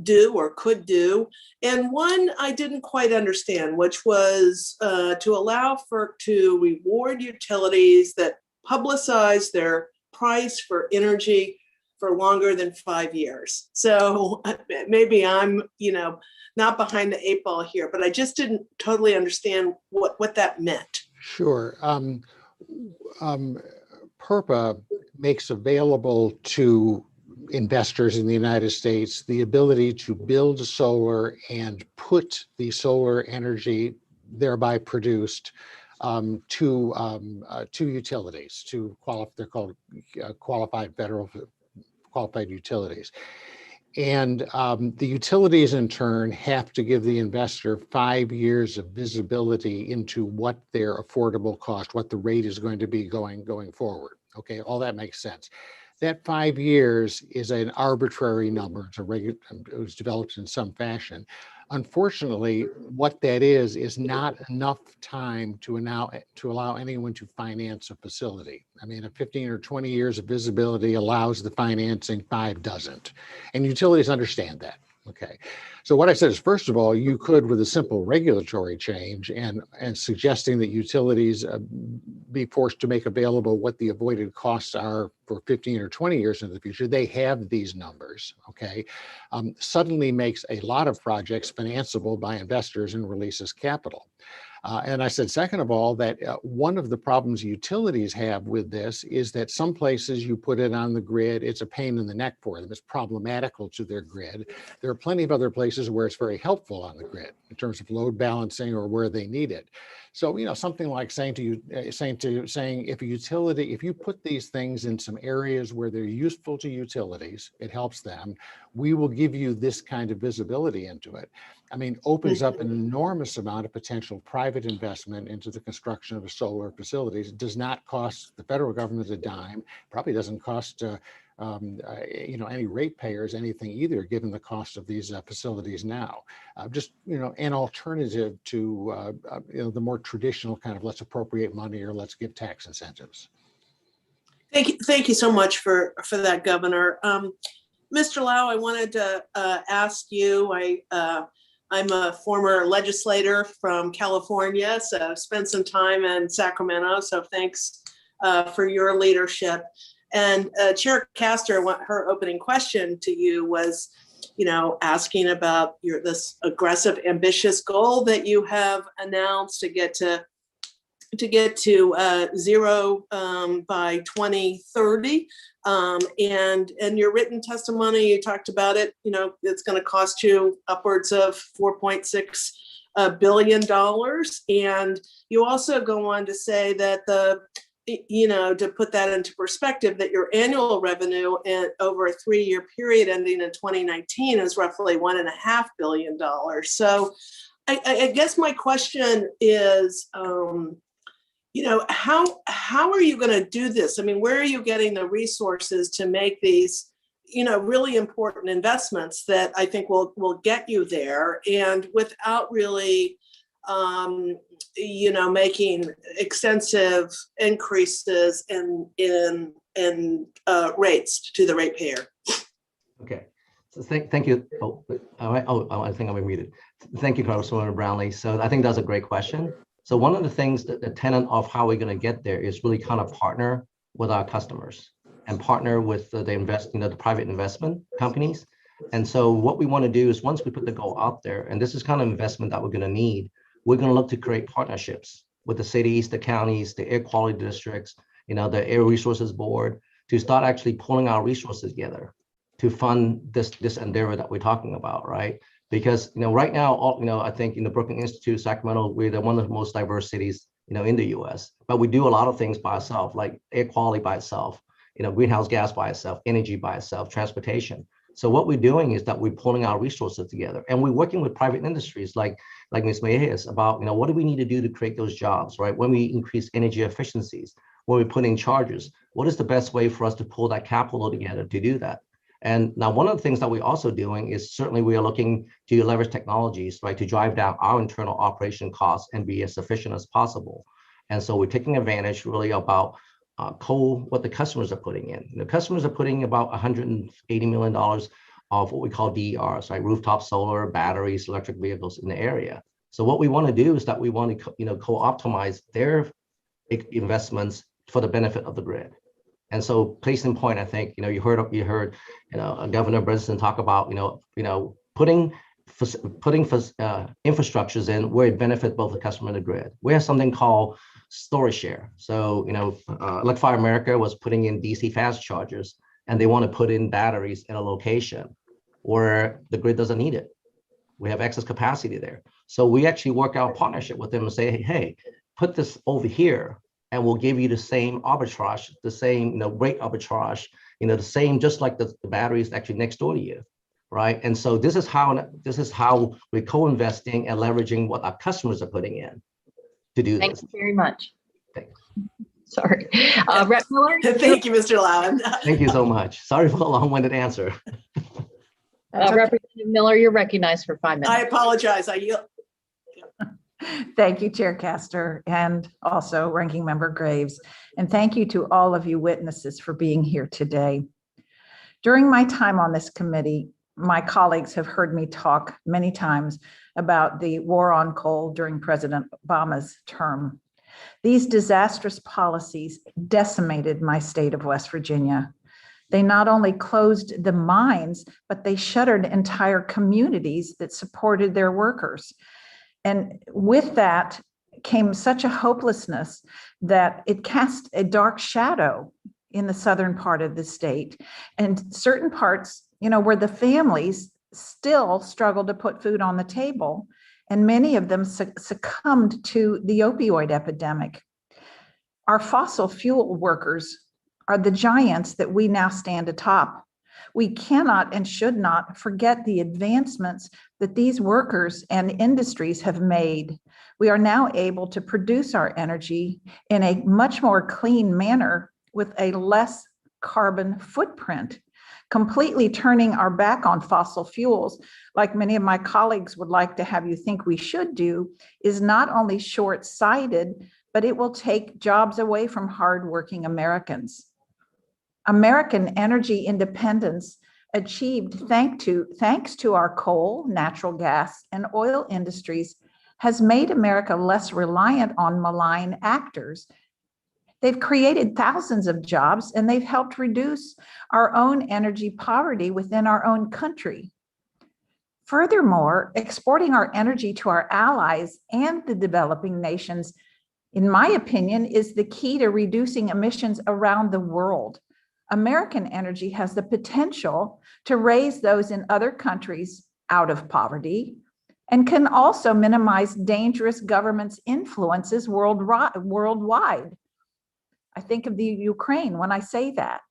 do or could do. And one I didn't quite understand, which was to allow to reward utilities that publicize their price for energy for longer than 5 years. So maybe I'm, not behind the 8 ball here, but I just didn't totally understand what that meant. Sure. PURPA makes available to investors in the United States the ability to build solar and put the solar energy thereby produced to utilities, they're called qualified utilities. And the utilities in turn have to give the investor 5 years of visibility into what their affordable cost, what the rate is going to be going forward. Okay, all that makes sense. That 5 years is an arbitrary number. It was developed in some fashion. Unfortunately, what that is not enough time to allow anyone to finance a facility. I mean, a 15 or 20 years of visibility allows the financing, 5 doesn't. And utilities understand that. Okay. So what I said is, first of all, you could, with a simple regulatory change and suggesting that utilities be forced to make available what the avoided costs are for 15 or 20 years into the future, they have these numbers, okay, suddenly makes a lot of projects financeable by investors and releases capital. And I said, second of all, that one of the problems utilities have with this is that some places you put it on the grid, it's a pain in the neck for them. It's problematical to their grid. There are plenty of other places where it's very helpful on the grid in terms of load balancing or where they need it. So, something like saying if you put these things in some areas where they're useful to utilities, it helps them, we will give you this kind of visibility into it. I mean, opens up an enormous amount of potential private investment into the construction of solar facilities. It does not cost the federal government a dime, probably doesn't cost any ratepayers anything either, given the cost of these facilities now. Just an alternative to the more traditional kind of let's appropriate money or let's give tax incentives. Thank you so much for that, Governor. Mr. Lau, I wanted to ask you. I'm a former legislator from California, so I've spent some time in Sacramento. So thanks for your leadership. And Chair Castor, her opening question to you was, asking about this aggressive, ambitious goal that you have announced to get to zero by 2030. And in your written testimony, you talked about it. It's going to cost you upwards of $4.6 billion. And you also go on to say that to put that into perspective, that your annual revenue over a 3-year period ending in 2019 is roughly $1.5 billion. So I guess my question is, how are you going to do this? I mean, where are you getting the resources to make these, really important investments that I think will get you there, and without really, making extensive increases in rates to the ratepayer? Okay, so thank you. I think I'm muted. Thank you, Congresswoman Brownlee. So I think that's a great question. So one of the things that the tenet of how we're going to get there is really kind of partner with our customers and partner with the private investment companies. And so what we want to do is, once we put the goal out there, and this is kind of investment that we're going to need, we're going to look to create partnerships with the cities, the counties, the air quality districts, the Air Resources Board, to start actually pulling our resources together to fund this endeavor that we're talking about, right? Because right now, I think in the Brookings Institute, Sacramento, we're one of the most diverse cities in the US. But we do a lot of things by ourselves, like air quality by itself, greenhouse gas by itself, energy by itself, transportation. So what we're doing is that we're pulling our resources together, and we're working with private industries like Ms. Mejia about, what do we need to do to create those jobs, right? When we increase energy efficiencies, when we put in chargers, what is the best way for us to pull that capital together to do that? And now one of the things that we're also doing is certainly we are looking to leverage technologies, right, to drive down our internal operation costs and be as efficient as possible. And so we're taking advantage really about what the customers are putting in. The customers are putting about $180 million of what we call DERs, right? Rooftop solar, batteries, electric vehicles in the area. So what we want to do is that we want to, co-optimize their investments for the benefit of the grid. And so, case in point, I think you heard Governor Brinson talk about putting infrastructures in where it benefits both the customer and the grid. We have something called storage share. So Electrify America was putting in DC fast chargers, and they want to put in batteries in a location where the grid doesn't need it. We have excess capacity there. So we actually work out a partnership with them and say, hey, put this over here, and we'll give you the same arbitrage, the same rate arbitrage, the same, just like the batteries actually next door to you, right? And so this is how we're co-investing and leveraging what our customers are putting in to do this. Thank you very much. Thanks. Sorry. Rhett Miller? Thank you, Mr. Lowen. Thank you so much. Sorry for the long-winded answer. Representative Miller, you're recognized for 5 minutes. I apologize. I yield. Thank you, Chair Castor, and also Ranking Member Graves. And thank you to all of you witnesses for being here today. During my time on this committee, my colleagues have heard me talk many times about the war on coal during President Obama's term. These disastrous policies decimated my state of West Virginia. They not only closed the mines, but they shuttered entire communities that supported their workers. And with that came such a hopelessness that it cast a dark shadow in the southern part of the state, and certain parts, where the families still struggled to put food on the table, and many of them succumbed to the opioid epidemic. Our fossil fuel workers are the giants that we now stand atop. We cannot and should not forget the advancements that these workers and industries have made. We are now able to produce our energy in a much more clean manner with a less carbon footprint. Completely turning our back on fossil fuels, like many of my colleagues would like to have you think we should do, is not only short-sighted, but it will take jobs away from hardworking Americans. American energy independence achieved thanks to our coal, natural gas, and oil industries has made America less reliant on malign actors. They've created thousands of jobs, and they've helped reduce our own energy poverty within our own country. Furthermore, exporting our energy to our allies and the developing nations, in my opinion, is the key to reducing emissions around the world. American energy has the potential to raise those in other countries out of poverty and can also minimize dangerous governments' influences worldwide. I think of the Ukraine when I say that.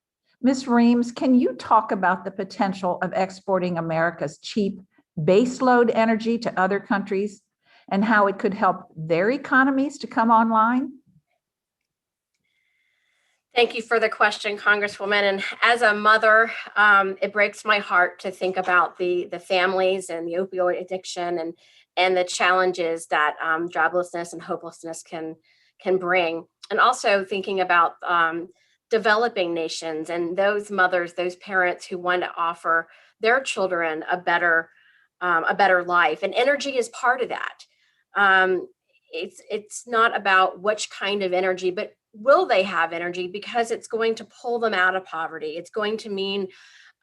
Ms. Reams, can you talk about the potential of exporting America's cheap baseload energy to other countries and how it could help their economies to come online? Thank you for the question, Congresswoman. And as a mother, it breaks my heart to think about the families and the opioid addiction and the challenges that joblessness and hopelessness can bring. And also thinking about developing nations and those mothers, those parents who want to offer their children a better life. And energy is part of that. It's not about which kind of energy, but will they have energy, because it's going to pull them out of poverty. It's going to mean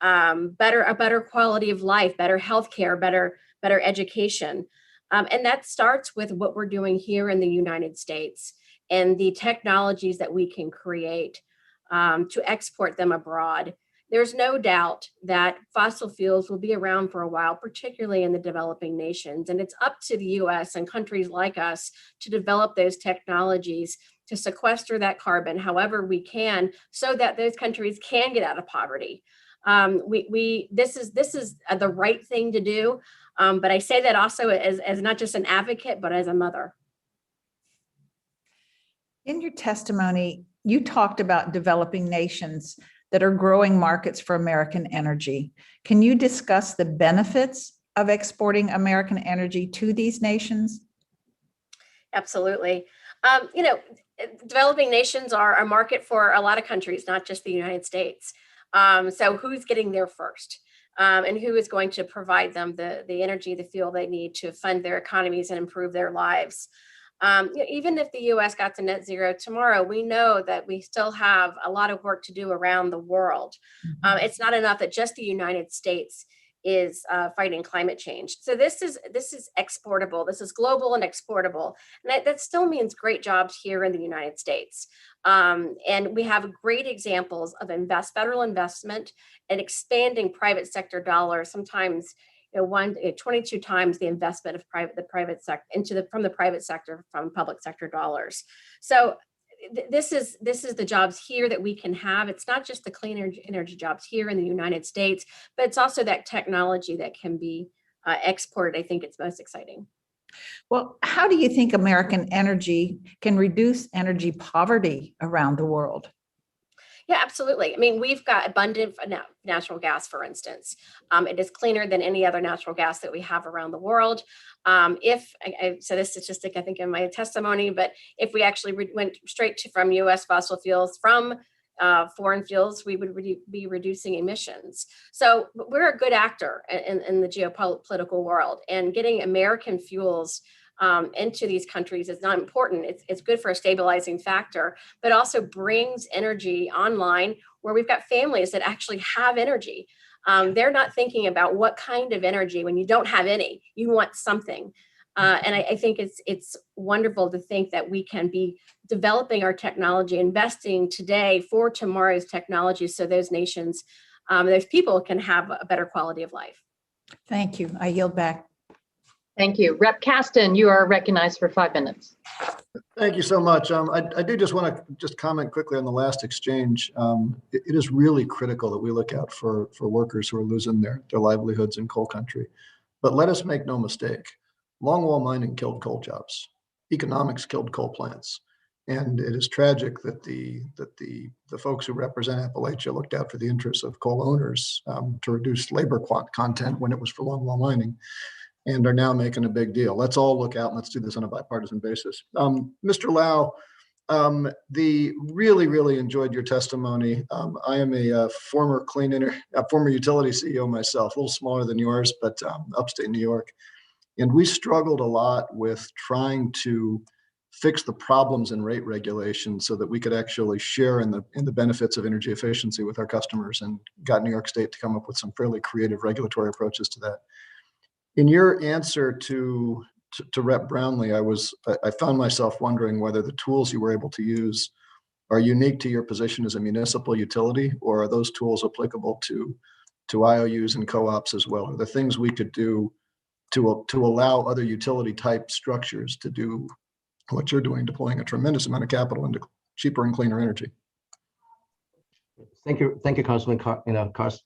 a better quality of life, better healthcare, better education. And that starts with what we're doing here in the United States and the technologies that we can create to export them abroad. there's no doubt that fossil fuels will be around for a while, particularly in the developing nations. And it's up to the US and countries like us to develop those technologies to sequester that carbon however we can, so that those countries can get out of poverty. This is the right thing to do. But I say that also as not just an advocate, but as a mother. In your testimony, you talked about developing nations that are growing markets for American energy. Can you discuss the benefits of exporting American energy to these nations? Absolutely. Developing nations are a market for a lot of countries, not just the United States. So who's getting there first? And who is going to provide them the energy, the fuel they need to fund their economies and improve their lives? Even if the US got to net zero tomorrow, we know that we still have a lot of work to do around the world. It's not enough that just the United States is fighting climate change. So this is exportable. This is global and exportable. And that still means great jobs here in the United States. And we have great examples of federal investment and expanding private sector dollars, sometimes 22 times the investment of the private sector from the private sector from public sector dollars. So this is the jobs here that we can have. It's not just the clean energy jobs here in the United States, but it's also that technology that can be exported. I think it's most exciting. Well, how do you think American energy can reduce energy poverty around the world? Yeah, absolutely. I mean, we've got abundant natural gas, for instance. It is cleaner than any other natural gas that we have around the world. If I said this statistic, I think in my testimony, but if we actually went straight from US fossil fuels from foreign fuels, we would be reducing emissions. So we're a good actor in the geopolitical world, and getting American fuels into these countries is not important. It's good for a stabilizing factor, but also brings energy online where we've got families that actually have energy. They're not thinking about what kind of energy when you don't have any. You want something. And I think it's wonderful to think that we can be developing our technology, investing today for tomorrow's technology, so those nations, those people can have a better quality of life. Thank you. I yield back. Thank you. Rep. Caston, you are recognized for 5 minutes. Thank you so much. I do just want to just comment quickly on the last exchange. It is really critical that we look out for workers who are losing their livelihoods in coal country. But let us make no mistake, longwall mining killed coal jobs. Economics killed coal plants. And it is tragic that the folks who represent Appalachia looked out for the interests of coal owners to reduce labor content when it was for longwall mining, and are now making a big deal. Let's all look out and let's do this on a bipartisan basis. Mr. Lau, really enjoyed your testimony. I am a former utility CEO myself, a little smaller than yours, but upstate New York. And we struggled a lot with trying to fix the problems in rate regulation so that we could actually share in the benefits of energy efficiency with our customers, and got New York State to come up with some fairly creative regulatory approaches to that. In your answer to Rep. Brownlee, I found myself wondering whether the tools you were able to use are unique to your position as a municipal utility, or are those tools applicable to IOUs and co-ops as well? Are there things we could do to allow other utility type structures to do what you're doing, deploying a tremendous amount of capital into cheaper and cleaner energy? Thank you, Congressman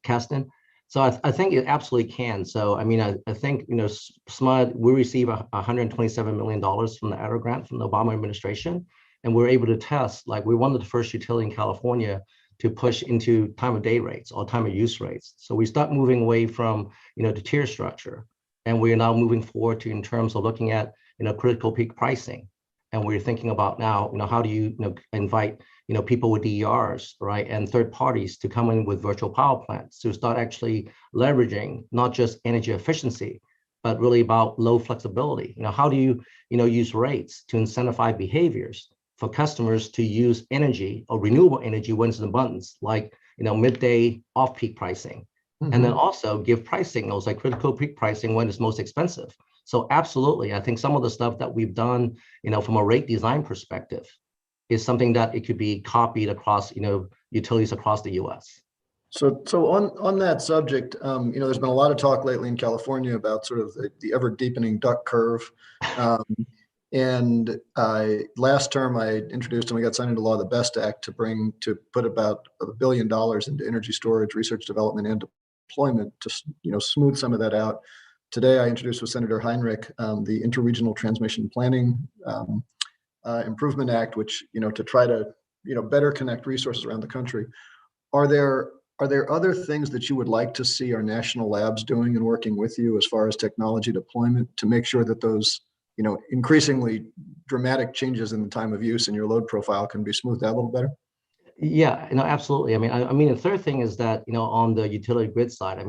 Caston. So I think it absolutely can. So I mean, I think SMUD, we receive $127 million from the ADO grant from the Obama administration, and we're able to test. Like, we're one of the first utility in California to push into time of day rates or time of use rates. So we start moving away from the tier structure, and we are now moving forward to in terms of looking at critical peak pricing. And we're thinking about now, how do you invite people with DERs, right, and third parties to come in with virtual power plants to start actually leveraging not just energy efficiency, but really about low flexibility. How do you use rates to incentivize behaviors for customers to use energy or renewable energy when it's in abundance, like midday off-peak pricing, and then also give price signals like critical peak pricing when it's most expensive. So absolutely, I think some of the stuff that we've done, from a rate design perspective, is something that it could be copied across, utilities across the U.S. So on that subject, there's been a lot of talk lately in California about sort of the ever deepening duck curve. And last term, I introduced and we got signed into law the BEST Act to put about $1 billion into energy storage, research, development, and deployment to smooth some of that out. Today, I introduced with Senator Heinrich the Interregional Transmission Planning Improvement Act, which to try to better connect resources around the country. Are there other things that you would like to see our national labs doing and working with you as far as technology deployment to make sure that those increasingly dramatic changes in the time of use and your load profile can be smoothed out a little better? Yeah, absolutely. I mean, the third thing is that on the utility grid side,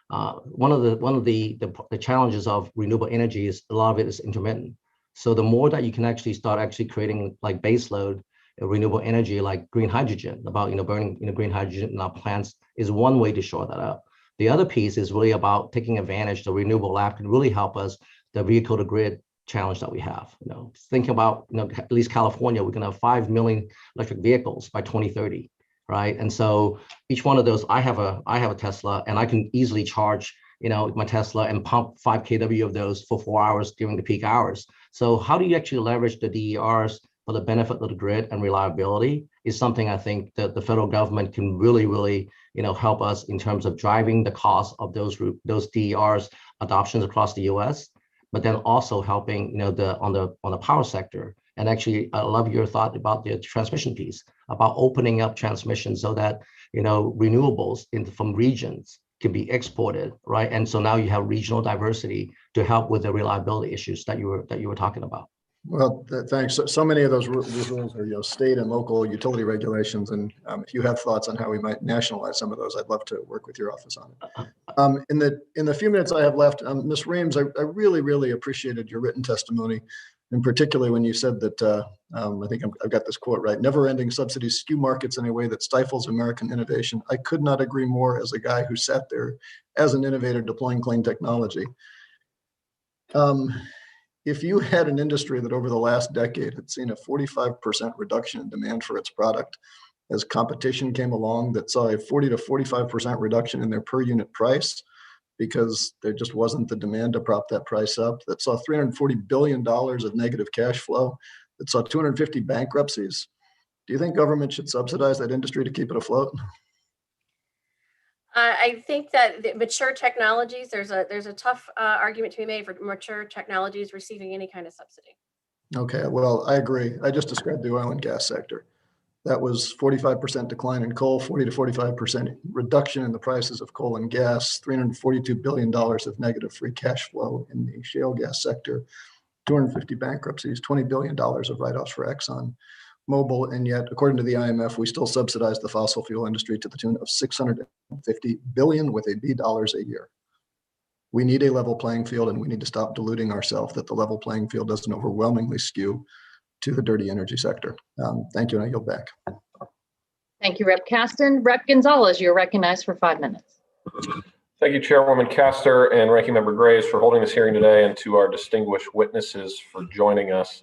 one of the challenges of renewable energy is a lot of it is intermittent. So the more that you can start creating like base load renewable energy, like green hydrogen, about burning green hydrogen in our plants, is one way to shore that up. The other piece is really about taking advantage. The renewable lab can really help us the vehicle to grid challenge that we have. Think about at least California, we're going to have 5 million electric vehicles by 2030, right? And so each one of those, I have a Tesla, and I can easily charge my Tesla and pump 5 kW of those for 4 hours during the peak hours. So how do you actually leverage the DERs for the benefit of the grid and reliability is something I think that the federal government can really help us in terms of driving the cost of those DERs adoptions across the U.S., but then also helping on the power sector. And actually, I love your thought about the transmission piece, about opening up transmission so that renewables from regions can be exported, right? And so now you have regional diversity to help with the reliability issues that you were talking about. Well, thanks. So many of those rules are state and local utility regulations, and if you have thoughts on how we might nationalize some of those, I'd love to work with your office on it. In the few minutes I have left, Ms. Reams, I really appreciated your written testimony, and particularly when you said that I think I've got this quote right: "Never-ending subsidies skew markets in a way that stifles American innovation." I could not agree more as a guy who sat there as an innovator deploying clean technology. If you had an industry that over the last decade had seen a 45% reduction in demand for its product as competition came along, that saw a 40 to 45% reduction in their per unit price because there just wasn't the demand to prop that price up, that saw $340 billion of negative cash flow, that saw 250 bankruptcies, do you think government should subsidize that industry to keep it afloat? I think that the mature technologies, there's a tough argument to be made for mature technologies receiving any kind of subsidy. Okay, well, I agree. I just described the oil and gas sector. That was 45% decline in coal, 40 to 45% reduction in the prices of coal and gas, $342 billion of negative free cash flow in the shale gas sector, 250 bankruptcies, $20 billion of write-offs for Exxon Mobil, and yet, according to the IMF, we still subsidize the fossil fuel industry to the tune of $650 billion with a B dollars a year. We need a level playing field, and we need to stop deluding ourselves that the level playing field doesn't overwhelmingly skew to the dirty energy sector. Thank you, and I yield back. Thank you, Rep. Caston. Rep. Gonzalez, you're recognized for 5 minutes. Thank you, Chairwoman Castor and Ranking Member Graves, for holding this hearing today, and to our distinguished witnesses for joining us.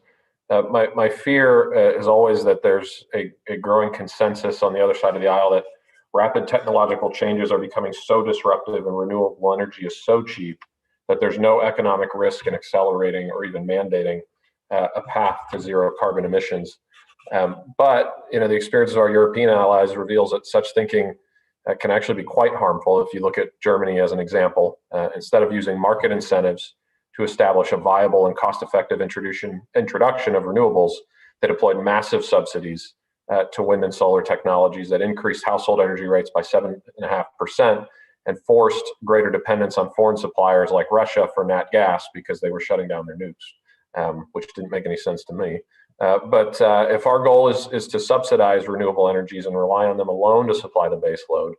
My fear is always that there's a growing consensus on the other side of the aisle that rapid technological changes are becoming so disruptive and renewable energy is so cheap that there's no economic risk in accelerating or even mandating a path to zero carbon emissions. But the experience of our European allies reveals that such thinking can actually be quite harmful. If you look at Germany as an example, instead of using market incentives to establish a viable and cost-effective introduction of renewables, they deployed massive subsidies to wind and solar technologies that increased household energy rates by 7.5% and forced greater dependence on foreign suppliers like Russia for nat gas because they were shutting down their nukes, which didn't make any sense to me. But if our goal is to subsidize renewable energies and rely on them alone to supply the base load,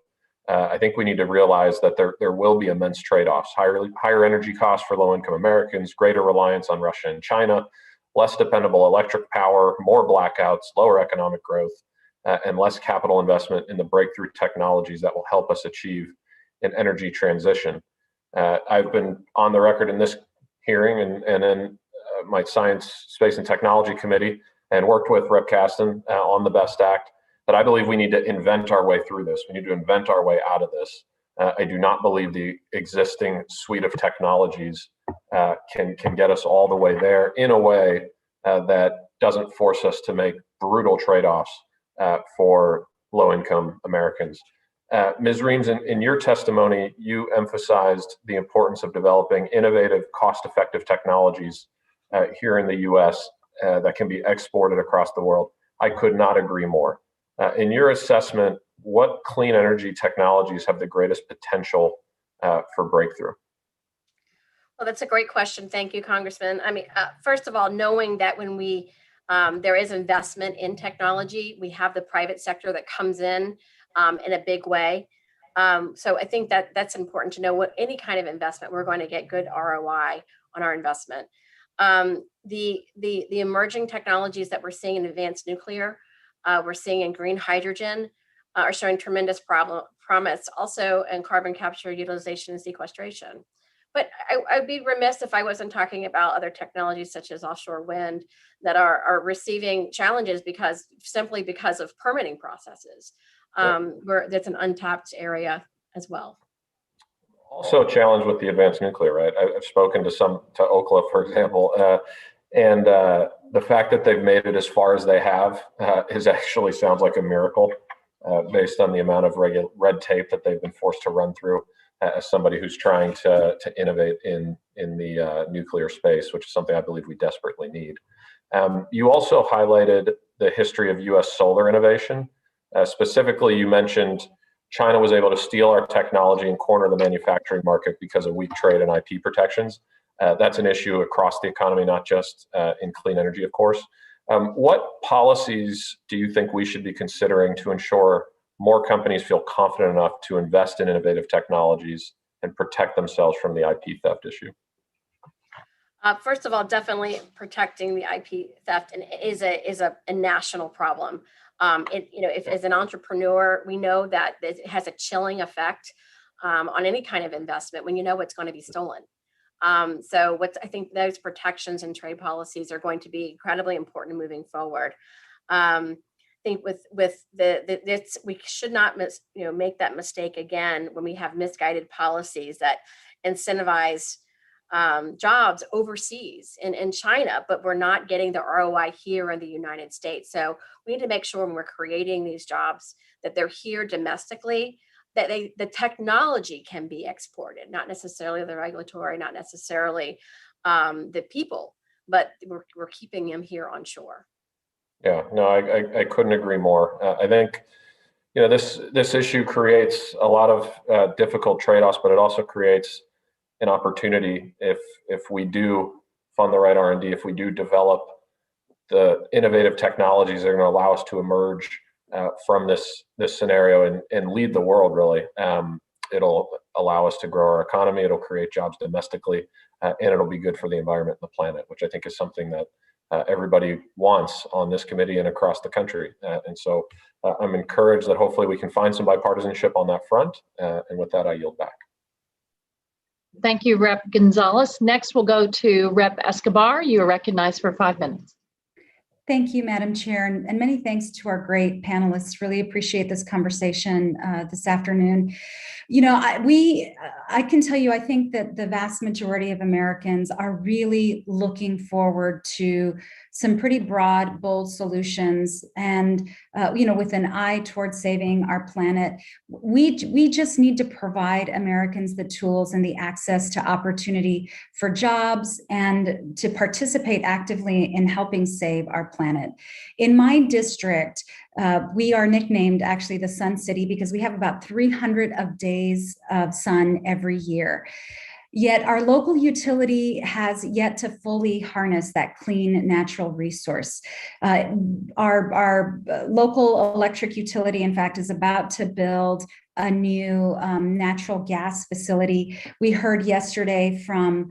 I think we need to realize that there will be immense trade-offs: higher energy costs for low-income Americans, greater reliance on Russia and China, less dependable electric power, more blackouts, lower economic growth, and less capital investment in the breakthrough technologies that will help us achieve an energy transition. I've been on the record in this hearing and in my Science, Space, and Technology Committee, and worked with Rep. Caston on the BEST Act, but I believe we need to invent our way through this. We need to invent our way out of this. I do not believe the existing suite of technologies can get us all the way there in a way that doesn't force us to make brutal trade-offs for low-income Americans. Ms. Reams, in your testimony, you emphasized the importance of developing innovative, cost-effective technologies here in the U.S. That can be exported across the world. I could not agree more. In your assessment, what clean energy technologies have the greatest potential for breakthrough? Well, that's a great question. Thank you, Congressman. I mean, first of all, knowing that when there is investment in technology, we have the private sector that comes in a big way. So I think that that's important to know. What any kind of investment, we're going to get good ROI on our investment. The emerging technologies that we're seeing in advanced nuclear, we're seeing in green hydrogen, are showing tremendous promise, also in carbon capture, utilization, and sequestration. But I'd be remiss if I wasn't talking about other technologies such as offshore wind that are receiving challenges simply because of permitting processes. Where that's an untapped area as well. Also a challenge with the advanced nuclear, right? I've spoken to Okla, for example, and the fact that they've made it as far as they have actually sounds like a miracle based on the amount of red tape that they've been forced to run through as somebody who's trying to innovate in the nuclear space, which is something I believe we desperately need. You also highlighted the history of U.S. solar innovation. Specifically, you mentioned China was able to steal our technology and corner the manufacturing market because of weak trade and IP protections. That's an issue across the economy, not just in clean energy, of course. What policies do you think we should be considering to ensure more companies feel confident enough to invest in innovative technologies and protect themselves from the IP theft issue? First of all, definitely protecting the IP theft is a national problem. If as an entrepreneur, we know that it has a chilling effect on any kind of investment when you know what's going to be stolen. So I think those protections and trade policies are going to be incredibly important moving forward. I think with this, we should not make that mistake again when we have misguided policies that incentivize jobs overseas in China, but we're not getting the ROI here in the United States. So we need to make sure when we're creating these jobs that they're here domestically, that the technology can be exported, not necessarily the regulatory, not necessarily the people, but we're keeping them here on shore. Yeah, no, I couldn't agree more. I think this issue creates a lot of difficult trade-offs, but it also creates an opportunity if we do fund the right R&D, if we do develop the innovative technologies that are going to allow us to emerge from this scenario and lead the world, really. It'll allow us to grow our economy, it'll create jobs domestically, and it'll be good for the environment and the planet, which I think is something that everybody wants on this committee and across the country. And so I'm encouraged that hopefully we can find some bipartisanship on that front. And with that, I yield back. Thank you, Rep. Gonzalez. Next, we'll go to Rep. Escobar. You are recognized for 5 minutes. Thank you, Madam Chair, and many thanks to our great panelists. Really appreciate this conversation this afternoon. I can tell you, I think that the vast majority of Americans are really looking forward to some pretty broad, bold solutions, and with an eye towards saving our planet. We just need to provide Americans the tools and the access to opportunity for jobs and to participate actively in helping save our planet. In my district, we are nicknamed actually the Sun City because we have about 300 of days of sun every year. Yet our local utility has yet to fully harness that clean natural resource. Our local electric utility, in fact, is about to build a new natural gas facility. We heard yesterday from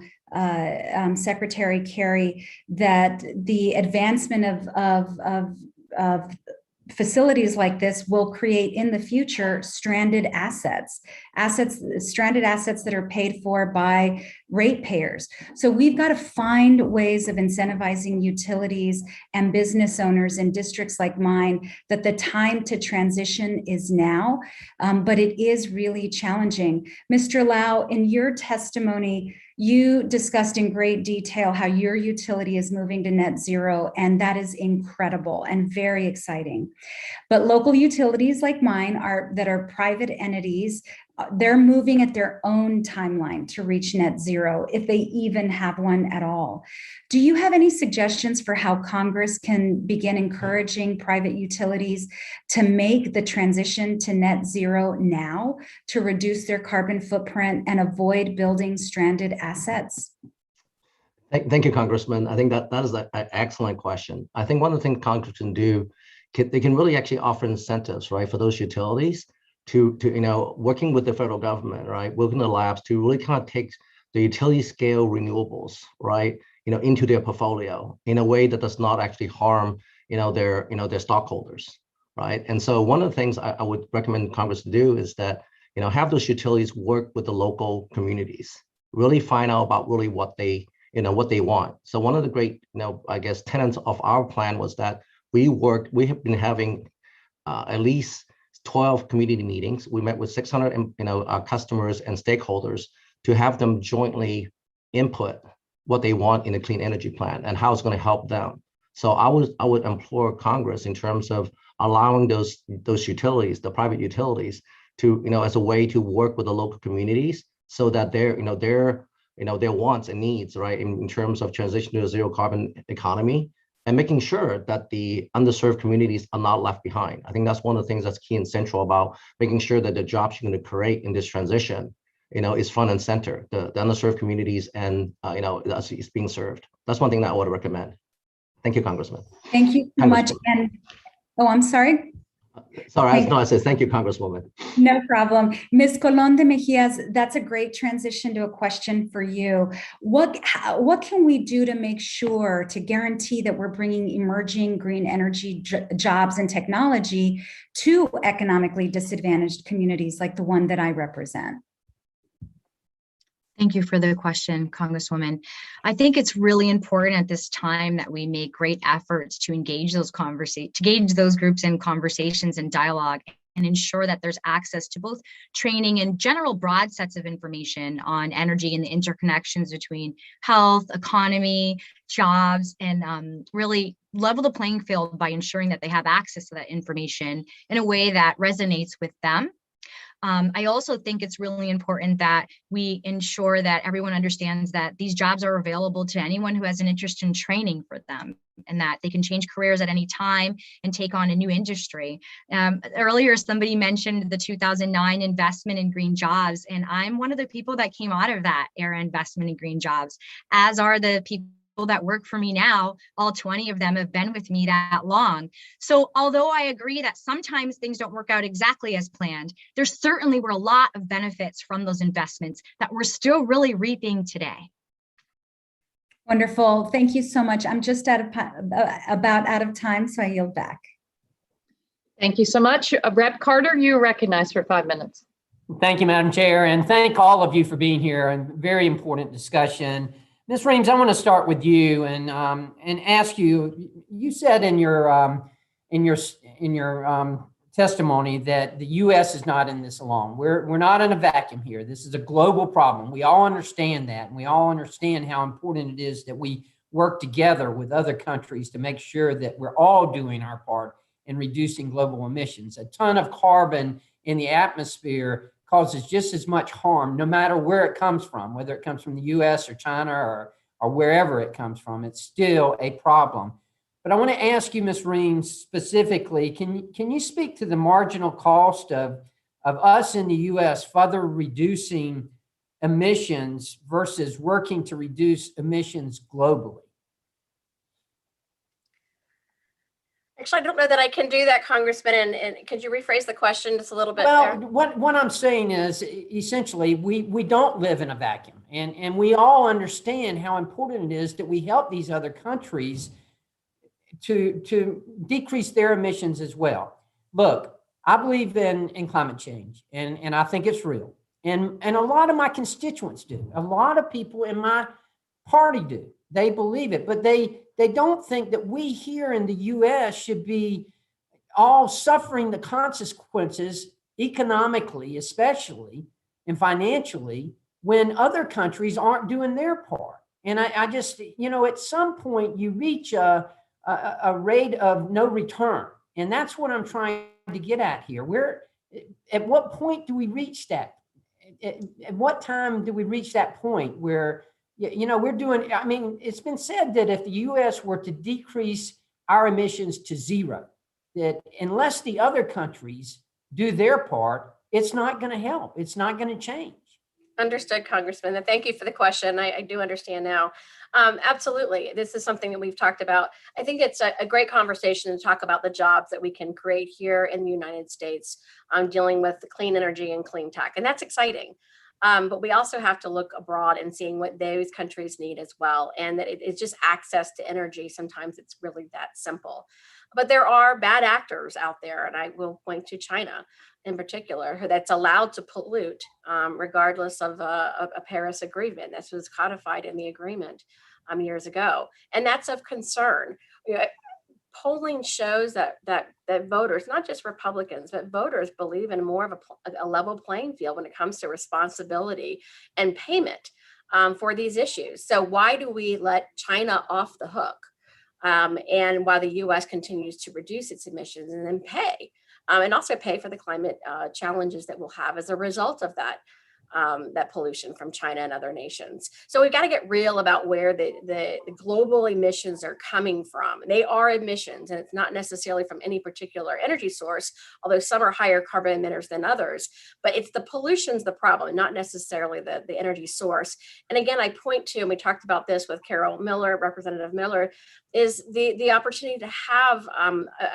Secretary Kerry that the advancement of facilities like this will create in the future stranded assets that are paid for by ratepayers. So we've got to find ways of incentivizing utilities and business owners in districts like mine that the time to transition is now, but it is really challenging. Mr. Lau, in your testimony, you discussed in great detail how your utility is moving to net zero, and that is incredible and very exciting. But local utilities like mine that are private entities, they're moving at their own timeline to reach net zero, if they even have one at all. Do you have any suggestions for how Congress can begin encouraging private utilities to make the transition to net zero now to reduce their carbon footprint and avoid building stranded assets? Thank you, Congressman. I think that is an excellent question. I think one of the things Congress can do, they can really actually offer incentives, right, for those utilities to working with the federal government, right, working the labs to really kind of take the utility scale renewables, right, into their portfolio in a way that does not actually harm, their stockholders, right. And so one of the things I would recommend Congress to do is that, have those utilities work with the local communities, really find out about really what they want. So one of the great, I guess, tenets of our plan was that we have been having at least 12 community meetings. We met with 600, customers and stakeholders to have them jointly input what they want in a clean energy plan and how it's going to help them. So I would implore Congress in terms of allowing those utilities, the private utilities, to as a way to work with the local communities so that their wants and needs, right, in terms of transition to a zero carbon economy, and making sure that the underserved communities are not left behind. I think that's one of the things that's key and central about making sure that the jobs you're going to create in this transition, is front and center. The underserved communities and is being served. That's one thing that I would recommend. Thank you, Congressman. Thank you so much. And I'm sorry. Sorry, I said thank you, Congresswoman. No problem. Ms. Colon de Mejias, that's a great transition to a question for you. What can we do to make sure to guarantee that we're bringing emerging green energy jobs and technology to economically disadvantaged communities like the one that I represent? Thank you for the question, Congresswoman. I think it's really important at this time that we make great efforts to engage those groups in conversations and dialogue and ensure that there's access to both training and general broad sets of information on energy and the interconnections between health, economy, jobs, and really level the playing field by ensuring that they have access to that information in a way that resonates with them. I also think it's really important that we ensure that everyone understands that these jobs are available to anyone who has an interest in training for them, and that they can change careers at any time and take on a new industry. Earlier, somebody mentioned the 2009 investment in green jobs, and I'm one of the people that came out of that era investment in green jobs, as are the people that work for me now. All 20 of them have been with me that long. So although I agree that sometimes things don't work out exactly as planned, there certainly were a lot of benefits from those investments that we're still really reaping today. Wonderful. Thank you so much. I'm just about out of time, so I yield back. Thank you so much. Rep Carter, you're recognized for 5 minutes. Thank you, Madam Chair, and thank all of you for being here. And very important discussion. Ms. Reams, I want to start with you and ask you. You said in your testimony that the U.S. is not in this alone. We're not in a vacuum here. This is a global problem. We all understand that, and we all understand how important it is that we work together with other countries to make sure that we're all doing our part in reducing global emissions. A ton of carbon in the atmosphere causes just as much harm, no matter where it comes from, whether it comes from the US or China or wherever it comes from. It's still a problem. But I want to ask you, Ms. Reams, specifically, can you speak to the marginal cost of us in the US further reducing emissions versus working to reduce emissions globally? Actually, I don't know that I can do that, Congressman. And could you rephrase the question just a little bit? Well, what I'm saying is essentially we don't live in a vacuum, and we all understand how important it is that we help these other countries to decrease their emissions as well. Look, I believe in climate change, and I think it's real. And a lot of my constituents do. A lot of people in my party do. They believe it, but they don't think that we here in the US should be all suffering the consequences economically, especially, and financially, when other countries aren't doing their part. And I just, at some point you reach a rate of no return. And that's what I'm trying to get at here. At what point do we reach that? At what time do we reach that point where, we're doing, it's been said that if the US were to decrease our emissions to zero, that unless the other countries do their part, it's not going to help. It's not going to change. Understood, Congressman. And thank you for the question. I do understand now. Absolutely. This is something that we've talked about. I think it's a great conversation to talk about the jobs that we can create here in the United States, dealing with the clean energy and clean tech. And that's exciting. But we also have to look abroad and seeing what those countries need as well. And that it's just access to energy. Sometimes it's really that simple. But there are bad actors out there, and I will point to China in particular, that's allowed to pollute regardless of a Paris Agreement. This was codified in the agreement years ago, and that's of concern. Polling shows that voters, not just Republicans, but voters believe in more of a level playing field when it comes to responsibility and payment for these issues. So why do we let China off the hook? And while the U.S. continues to reduce its emissions and then pay, and also pay for the climate challenges that we'll have as a result of that pollution from China and other nations. So we've got to get real about where the global emissions are coming from. They are emissions, and it's not necessarily from any particular energy source, although some are higher carbon emitters than others. But it's the pollution's the problem, not necessarily the energy source. And again, I point to, and we talked about this with Carol Miller, Representative Miller, is the opportunity to have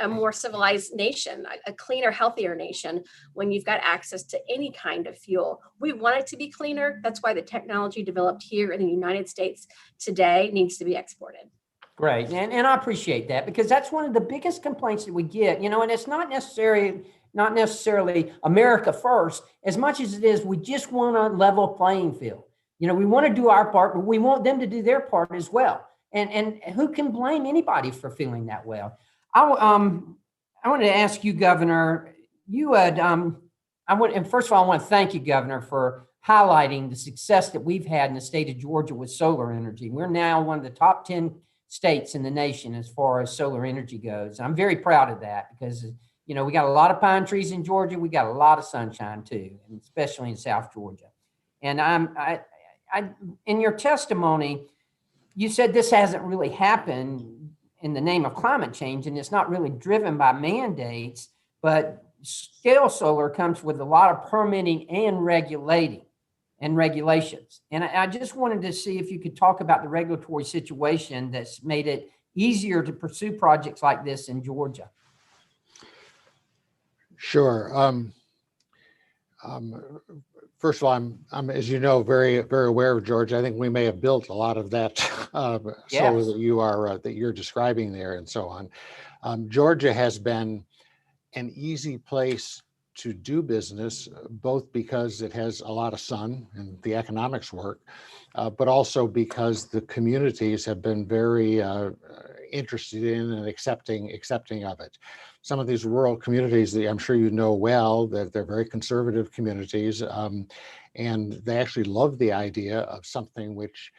a more civilized nation, a cleaner, healthier nation, when you've got access to any kind of fuel. We want it to be cleaner. That's why the technology developed here in the United States today needs to be exported. Great. And I appreciate that, because that's one of the biggest complaints that we get, and it's not necessarily America first, as much as it is, we just want a level playing field. We want to do our part, but we want them to do their part as well. And who can blame anybody for feeling that well? I wanted to ask you, Governor, and first of all, I want to thank you, Governor, for highlighting the success that we've had in the state of Georgia with solar energy. We're now one of the top 10 states in the nation as far as solar energy goes. I'm very proud of that because, we got a lot of pine trees in Georgia. We got a lot of sunshine too, and especially in South Georgia. And in your testimony, you said this hasn't really happened in the name of climate change, and it's not really driven by mandates, but scale solar comes with a lot of permitting and regulations. And I just wanted to see if you could talk about the regulatory situation that's made it easier to pursue projects like this in Georgia. Sure. First of all, I'm, as you know, very, very aware of Georgia. I think we may have built a lot of that solar that you're describing there, and so on. Georgia has been an easy place to do business, both because it has a lot of sun and the economics work, but also because the communities have been very interested in and accepting of it. Some of these rural communities that I'm sure you know well, that they're very conservative communities, and they actually love the idea of something which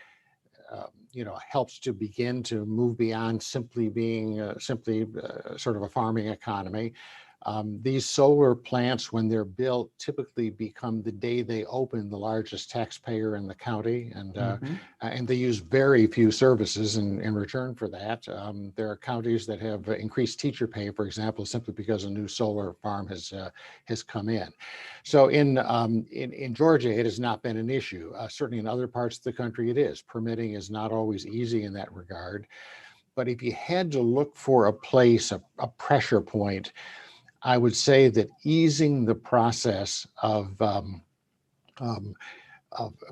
helps to begin to move beyond simply being sort of a farming economy. These solar plants, when they're built, typically become, the day they open, the largest taxpayer in the county, and they use very few services in return for that. There are counties that have increased teacher pay, for example, simply because a new solar farm has come in. So in Georgia, it has not been an issue. Certainly in other parts of the country, it is. Permitting is not always easy in that regard. But if you had to look for a place, a pressure point, I would say that easing the process of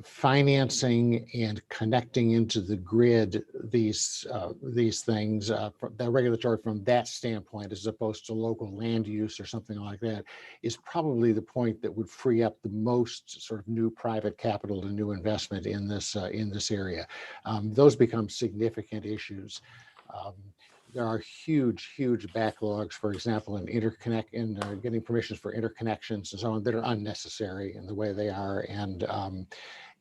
financing and connecting into the grid these things, the regulatory from that standpoint, as opposed to local land use or something like that, is probably the point that would free up the most sort of new private capital and new investment in this area. Those become significant issues. There are huge backlogs, for example, in getting permissions for interconnections and so on that are unnecessary in the way they are. And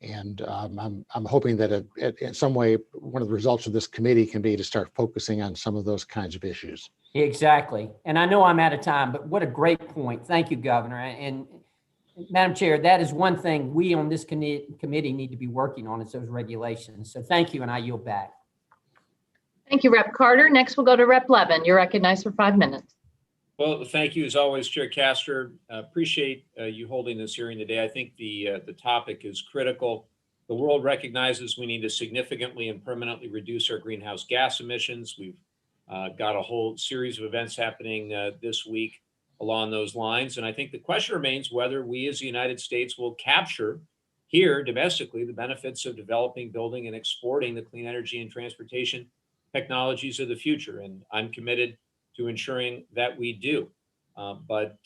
I'm hoping that in some way, one of the results of this committee can be to start focusing on some of those kinds of issues. Exactly. And I know I'm out of time, but what a great point. Thank you, Governor. And Madam Chair, that is one thing we on this committee need to be working on, is those regulations. So thank you, and I yield back. Thank you, Rep. Carter. Next, we'll go to Rep. Levin. You're recognized for 5 minutes. Well, thank you as always, Chair Castor. Appreciate you holding this hearing today. I think the topic is critical. The world recognizes we need to significantly and permanently reduce our greenhouse gas emissions. We've got a whole series of events happening this week along those lines. And I think the question remains whether we as the United States will capture here domestically the benefits of developing, building, and exporting the clean energy and transportation technologies of the future. And I'm committed to ensuring that we do. But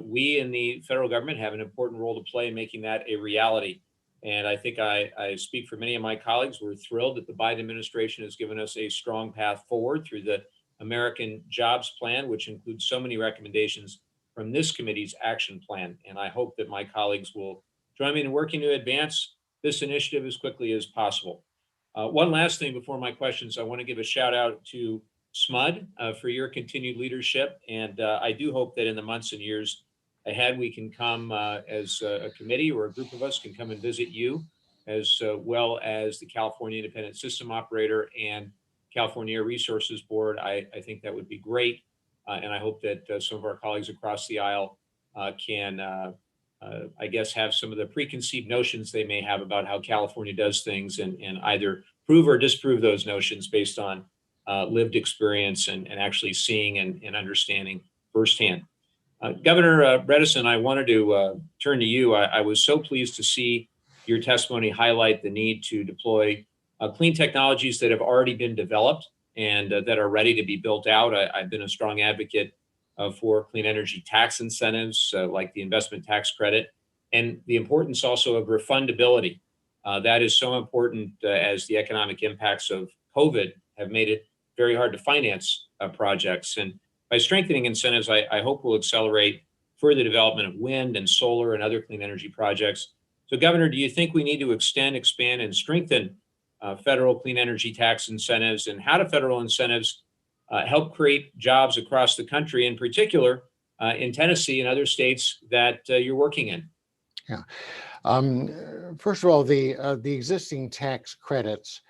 we in the federal government have an important role to play in making that a reality. And I think I speak for many of my colleagues. We're thrilled that the Biden administration has given us a strong path forward through the American Jobs Plan, which includes so many recommendations from this committee's action plan. And I hope that my colleagues will join me in working to advance this initiative as quickly as possible. One last thing before my questions, I want to give a shout out to SMUD for your continued leadership. And I do hope that in the months and years ahead, we can come as a committee, or a group of us can come and visit you, as well as the California Independent System Operator and California Air Resources Board. I think that would be great. And I hope that some of our colleagues across the aisle can, I guess, have some of the preconceived notions they may have about how California does things, and either prove or disprove those notions based on lived experience and actually seeing and understanding firsthand. Governor Bredesen, I wanted to turn to you. I was so pleased to see your testimony highlight the need to deploy clean technologies that have already been developed and that are ready to be built out. I've been a strong advocate for clean energy tax incentives like the investment tax credit, and the importance also of refundability. That is so important as the economic impacts of COVID have made it very hard to finance projects. And by strengthening incentives, I hope will accelerate further development of wind and solar and other clean energy projects. So, Governor, do you think we need to extend, expand, and strengthen federal clean energy tax incentives? And how do federal incentives help create jobs across the country, in particular in Tennessee and other states that you're working in? Yeah. First of all, the existing tax credits,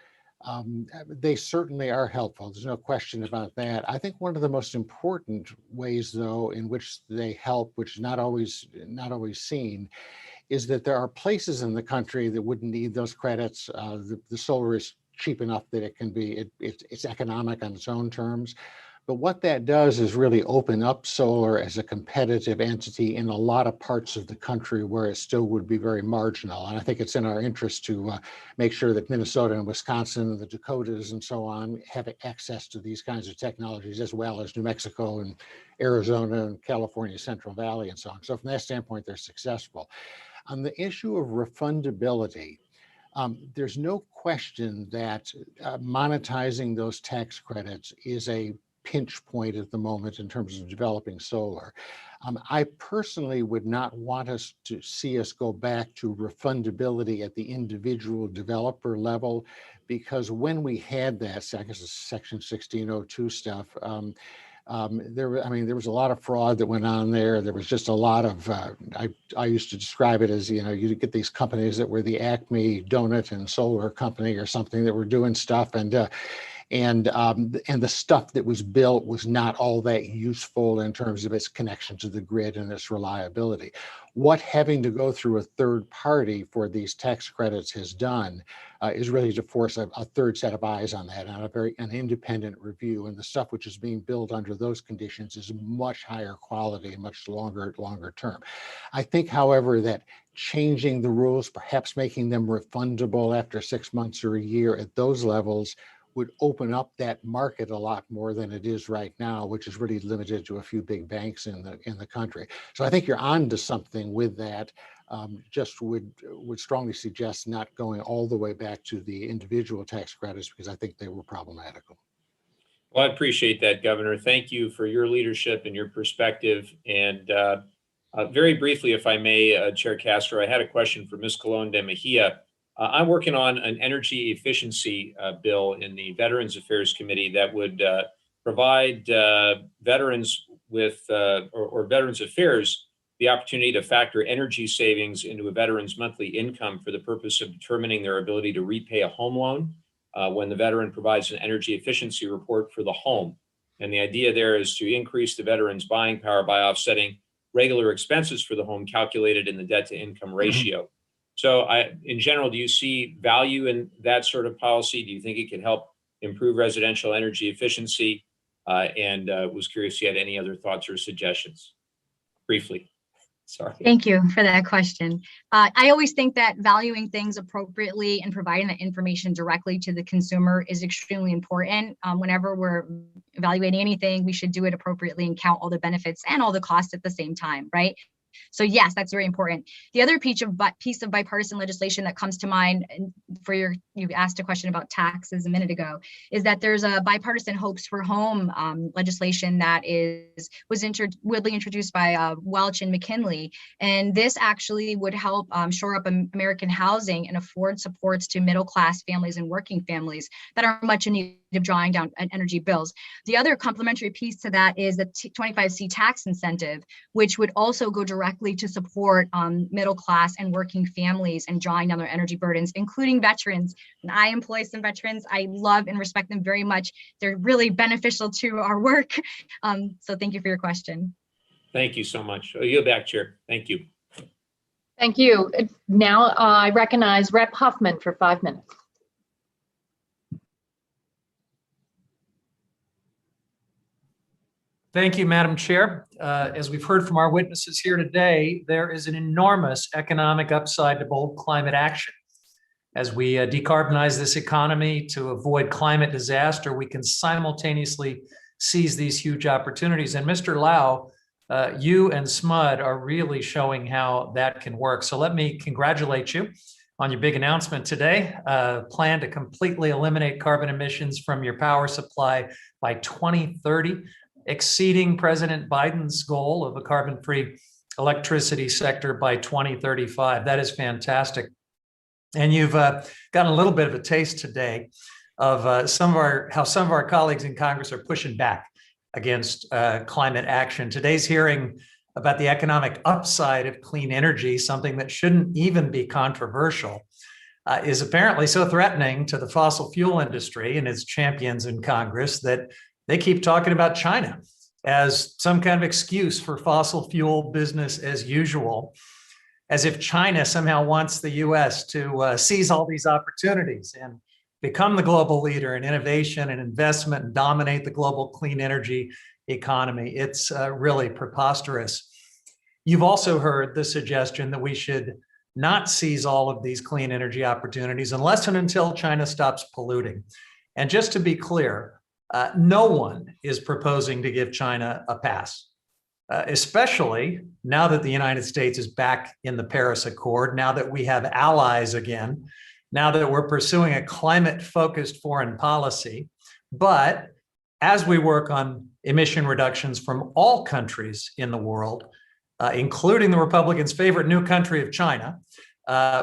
they certainly are helpful. There's no question about that. I think one of the most important ways, though, in which they help, which is not always seen, is that there are places in the country that wouldn't need those credits. The solar is cheap enough that it can be, it's economic on its own terms. But what that does is really open up solar as a competitive entity in a lot of parts of the country where it still would be very marginal. And I think it's in our interest to make sure that Minnesota and Wisconsin and the Dakotas and so on have access to these kinds of technologies, as well as New Mexico and Arizona and California, Central Valley and so on. So from that standpoint, they're successful. On the issue of refundability, there's no question that monetizing those tax credits is a pinch point at the moment in terms of developing solar. I personally would not want us to see us go back to refundability at the individual developer level, because when we had that, I guess it's Section 1602 stuff, there was a lot of fraud that went on there. There was just a lot of, I used to describe it as, you get these companies that were the Acme Donut and Solar Company or something that were doing stuff. and the stuff that was built was not all that useful in terms of its connection to the grid and its reliability. What having to go through a third party for these tax credits has done is really to force a third set of eyes on that, and an independent review. And the stuff which is being built under those conditions is much higher quality and much longer term. I think, however, that changing the rules, perhaps making them refundable after 6 months or a year at those levels, would open up that market a lot more than it is right now, which is really limited to a few big banks in the country. So I think you're on to something with that. Just would strongly suggest not going all the way back to the individual tax credits, because I think they were problematical. Well, I appreciate that, Governor. Thank you for your leadership and your perspective. And very briefly, if I may, Chair Castro, I had a question for Ms. Colon de Mejia. I'm working on an energy efficiency bill in the Veterans Affairs Committee that would provide veterans with, or Veterans Affairs, the opportunity to factor energy savings into a veteran's monthly income for the purpose of determining their ability to repay a home loan when the veteran provides an energy efficiency report for the home. And the idea there is to increase the veteran's buying power by offsetting regular expenses for the home calculated in the debt to income ratio. So in general, do you see value in that sort of policy? Do you think it can help improve residential energy efficiency? And was curious if you had any other thoughts or suggestions. Briefly. Sorry. Thank you for that question. I always think that valuing things appropriately and providing that information directly to the consumer is extremely important. Whenever we're evaluating anything, we should do it appropriately and count all the benefits and all the costs at the same time, right? So yes, that's very important. The other piece of bipartisan legislation that comes to mind for you asked a question about taxes a minute ago, is that there's a bipartisan Hopes for Home legislation that was widely introduced by Welch and McKinley. And this actually would help shore up American housing and afford supports to middle-class families and working families that are much in need of drawing down energy bills. The other complementary piece to that is the 25C tax incentive, which would also go directly to support middle class and working families and drawing down their energy burdens, including veterans. And I employ some veterans. I love and respect them very much. They're really beneficial to our work. So thank you for your question. Thank you so much. You're back, Chair. Thank you. Thank you. Now I recognize Rep. Huffman for 5 minutes. Thank you, Madam Chair. As we've heard from our witnesses here today, there is an enormous economic upside to bold climate action. As we decarbonize this economy to avoid climate disaster, we can simultaneously seize these huge opportunities. And Mr. Lau, you and SMUD are really showing how that can work. So let me congratulate you on your big announcement today. Plan to completely eliminate carbon emissions from your power supply by 2030. Exceeding President Biden's goal of a carbon-free electricity sector by 2035. That is fantastic. And you've gotten a little bit of a taste today of how some of our colleagues in Congress are pushing back against climate action. Today's hearing about the economic upside of clean energy, something that shouldn't even be controversial, is apparently so threatening to the fossil fuel industry and its champions in Congress that they keep talking about China as some kind of excuse for fossil fuel business as usual, as if China somehow wants the US to seize all these opportunities and become the global leader in innovation and investment and dominate the global clean energy economy. It's really preposterous. You've also heard the suggestion that we should not seize all of these clean energy opportunities unless and until China stops polluting. And just to be clear, no one is proposing to give China a pass, especially now that the United States is back in the Paris Accord, now that we have allies again, now that we're pursuing a climate-focused foreign policy. But as we work on emission reductions from all countries in the world, including the Republicans' favorite new country of China,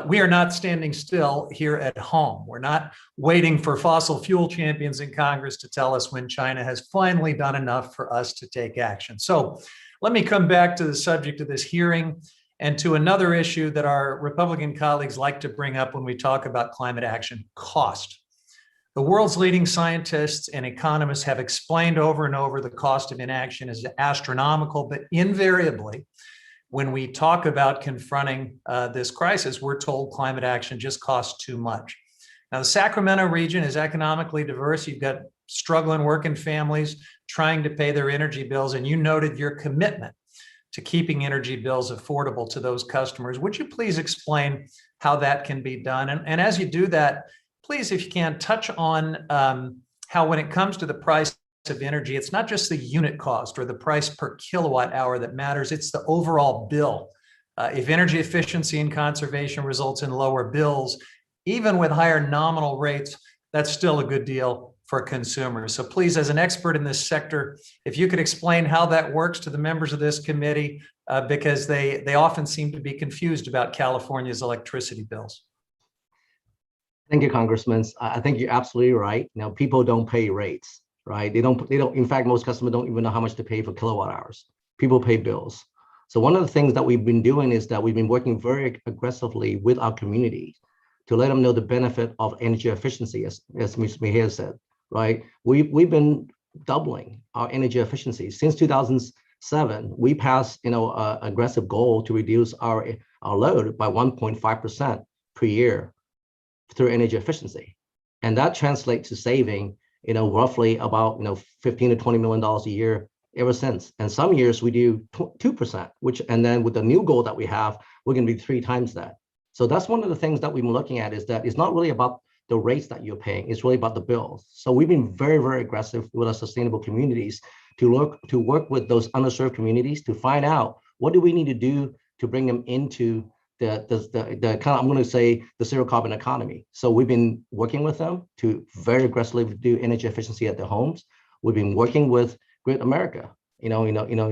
we are not standing still here at home. We're not waiting for fossil fuel champions in Congress to tell us when China has finally done enough for us to take action. So let me come back to the subject of this hearing and to another issue that our Republican colleagues like to bring up when we talk about climate action: cost. The world's leading scientists and economists have explained over and over the cost of inaction is astronomical, but invariably, when we talk about confronting this crisis, we're told climate action just costs too much. Now, the Sacramento region is economically diverse. You've got struggling working families trying to pay their energy bills, and you noted your commitment to keeping energy bills affordable to those customers. Would you please explain how that can be done? And as you do that, please, if you can, touch on how when it comes to the price of energy, it's not just the unit cost or the price per kilowatt hour that matters, it's the overall bill. If energy efficiency and conservation results in lower bills, even with higher nominal rates, that's still a good deal for consumers. So please, as an expert in this sector, if you could explain how that works to the members of this committee, because they often seem to be confused about California's electricity bills. Thank you, Congressman. I think you're absolutely right. Now, people don't pay rates, right? They don't, in fact, most customers don't even know how much to pay for kilowatt hours. People pay bills. So one of the things that we've been doing is that we've been working very aggressively with our community to let them know the benefit of energy efficiency, as Ms. Mckeachen said, right? We've been doubling our energy efficiency. Since 2007, we passed, an aggressive goal to reduce our load by 1.5% per year through energy efficiency. And that translates to saving, roughly about, $15 to $20 million a year ever since. And some years we do 2%, and then with the new goal that we have, we're going to be 3 times that. So that's one of the things that we've been looking at, is that it's not really about the rates that you're paying, it's really about the bills. So we've been very, very aggressive with our sustainable communities to work with those underserved communities to find out what do we need to do to bring them into the kind of, I'm going to say, the zero carbon economy. So we've been working with them to very aggressively do energy efficiency at their homes. We've been working with Grid America, in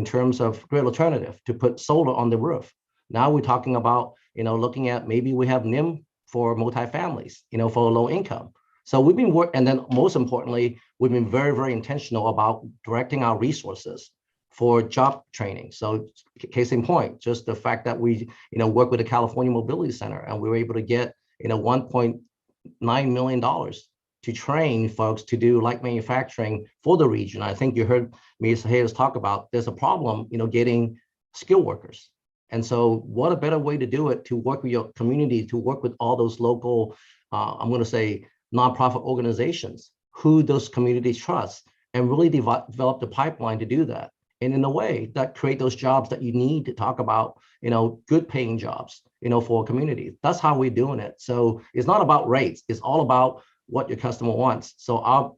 terms of grid alternative to put solar on the roof. Now we're talking about, looking at maybe we have NIM for multifamilies, for low income. So we've been and then most importantly, we've been very, very intentional about directing our resources for job training. So case in point, just the fact that we, work with the California Mobility Center, and we were able to get, $1.9 million to train folks to do light manufacturing for the region. I think you heard Ms. Hayes talk about there's a problem, getting skilled workers. And so what a better way to do it, to work with your community, to work with all those local, I'm going to say, nonprofit organizations who those communities trust, and really develop the pipeline to do that. And in a way that create those jobs that you need to talk about, good paying jobs, for a community. That's how we're doing it. So it's not about rates. It's all about what your customer wants. So our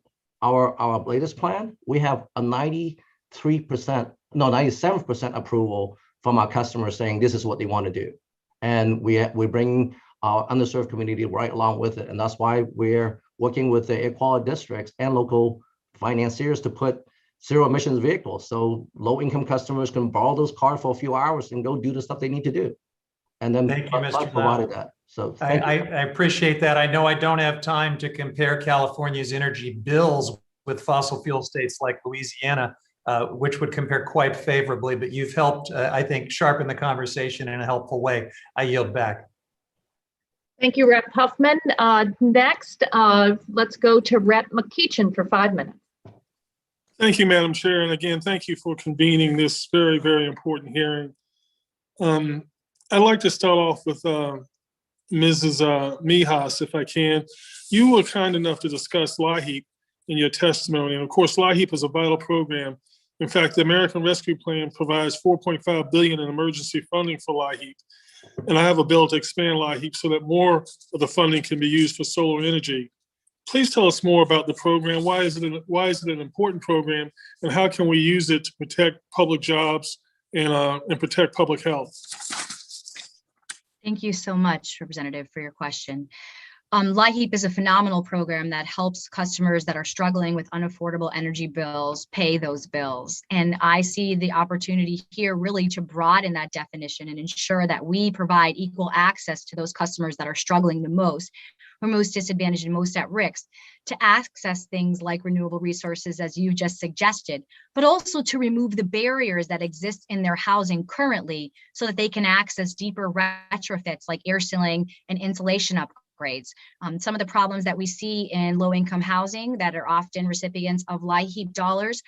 latest plan, we have a 97% approval from our customers saying this is what they want to do. And we bring our underserved community right along with it. And that's why we're working with the air quality districts and local financiers to put zero emissions vehicles. So low income customers can borrow those cars for a few hours and go do the stuff they need to do. And then thank you, Mr. provided that. So I appreciate that. I know I don't have time to compare California's energy bills with fossil fuel states like Louisiana, which would compare quite favorably, but you've helped, I think, sharpen the conversation in a helpful way. I yield back. Thank you, Rep. Huffman. Next, let's go to Rhett Mckeachen for 5 minutes. Thank you, Madam Chair. And again, thank you for convening this very, very important hearing. I'd like to start off with Mrs. Mijas, if I can. You were kind enough to discuss LIHEAP in your testimony. And of course, LIHEAP is a vital program. In fact, the American Rescue Plan provides $4.5 billion in emergency funding for LIHEAP. And I have a bill to expand LIHEAP so that more of the funding can be used for solar energy. Please tell us more about the program. Why is it an important program, and how can we use it to protect public jobs and protect public health? Thank you so much, Representative, for your question. LIHEAP is a phenomenal program that helps customers that are struggling with unaffordable energy bills pay those bills. And I see the opportunity here really to broaden that definition and ensure that we provide equal access to those customers that are struggling the most, who are most disadvantaged and most at risk, to access things like renewable resources, as you just suggested, but also to remove the barriers that exist in their housing currently so that they can access deeper retrofits like air sealing and insulation upgrades. upgrades. Some of the problems that we see in low-income housing that are often recipients of LIHEAP dollars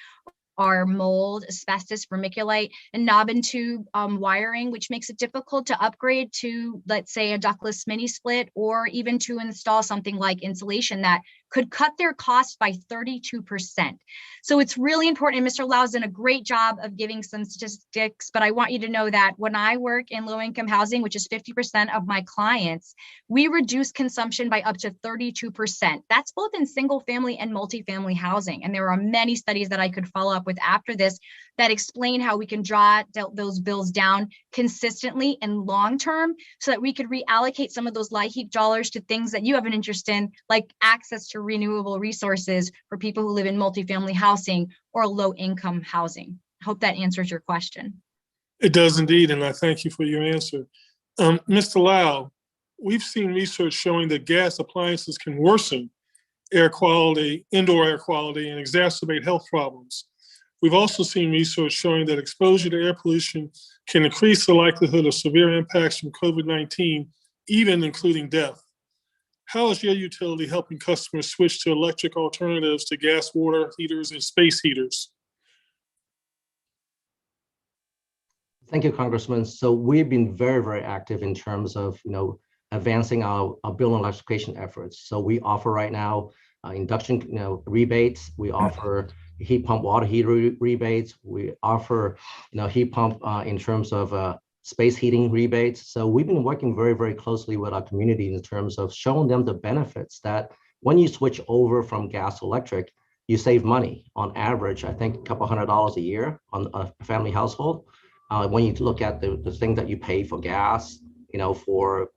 are mold, asbestos, vermiculite, and knob and tube wiring, which makes it difficult to upgrade to, let's say, a ductless mini split, or even to install something like insulation that could cut their cost by 32%. So it's really important, and Mr. Lau's done a great job of giving some statistics, but I want you to know that when I work in low-income housing, which is 50% of my clients, we reduce consumption by up to 32%. That's both in single-family and multifamily housing. And there are many studies that I could follow up with after this that explain how we can draw those bills down consistently and long-term so that we could reallocate some of those LIHEAP dollars to things that you have an interest in, like access to renewable resources for people who live in multifamily housing or low-income housing. I hope that answers your question. It does indeed, and I thank you for your answer. Mr. Lau, we've seen research showing that gas appliances can worsen air quality, indoor air quality, and exacerbate health problems. We've also seen research showing that exposure to air pollution can increase the likelihood of severe impacts from COVID-19, even including death. How is your utility helping customers switch to electric alternatives to gas, water heaters, and space heaters? Thank you, Congressman. So we've been very, very active in terms of, advancing our building electrification efforts. So we offer right now induction, rebates. We offer heat pump water heater rebates. We offer, heat pump in terms of space heating rebates. So we've been working very, very closely with our community in terms of showing them the benefits that when you switch over from gas to electric, you save money. On average, I think a couple $100 a year on a family household. When you look at the thing that you pay for gas, for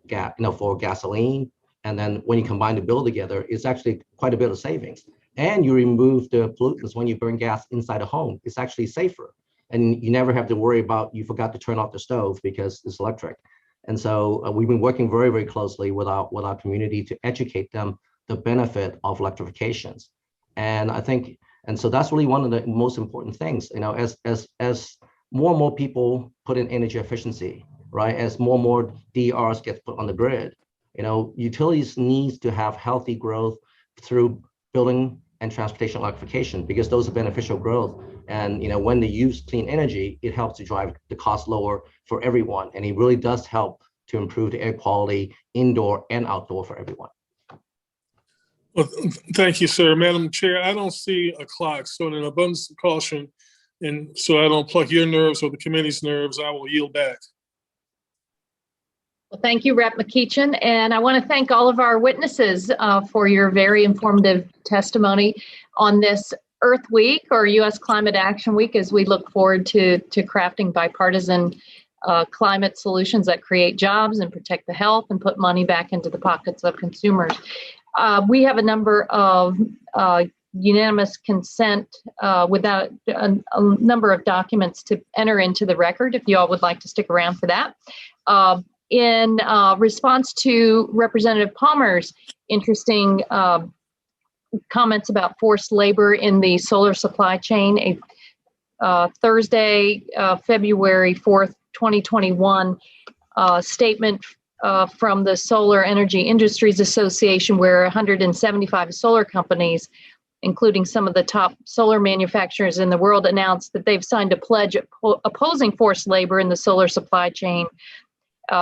gasoline, and then when you combine the bill together, it's actually quite a bit of savings. And you remove the pollutants when you burn gas inside a home. It's actually safer. And you never have to worry about you forgot to turn off the stove because it's electric. And so we've been working very, very closely with our community to educate them the benefit of electrifications. And I think, and so that's really one of the most important things, as more and more people put in energy efficiency, right? As more and more DRs get put on the grid, utilities needs to have healthy growth through building and transportation electrification, because those are beneficial growth. And when they use clean energy, it helps to drive the cost lower for everyone. And it really does help to improve the air quality indoor and outdoor for everyone. Well, thank you, sir. Madam Chair, I don't see a clock, so in an abundance of caution, and so I don't pluck your nerves or the committee's nerves, I will yield back. Well, thank you, Rhett Mckeachen, and I want to thank all of our witnesses for your very informative testimony on this Earth Week, or U.S. Climate Action Week, as we look forward to crafting bipartisan climate solutions that create jobs and protect the health and put money back into the pockets of consumers. We have a number of unanimous consent without a number of documents to enter into the record, if you all would like to stick around for that. In response to Representative Palmer's interesting comments about forced labor in the solar supply chain, Thursday, February 4th, 2021, statement from the Solar Energy Industries Association, where 175 solar companies, including some of the top solar manufacturers in the world, announced that they've signed a pledge opposing forced labor in the solar supply chain,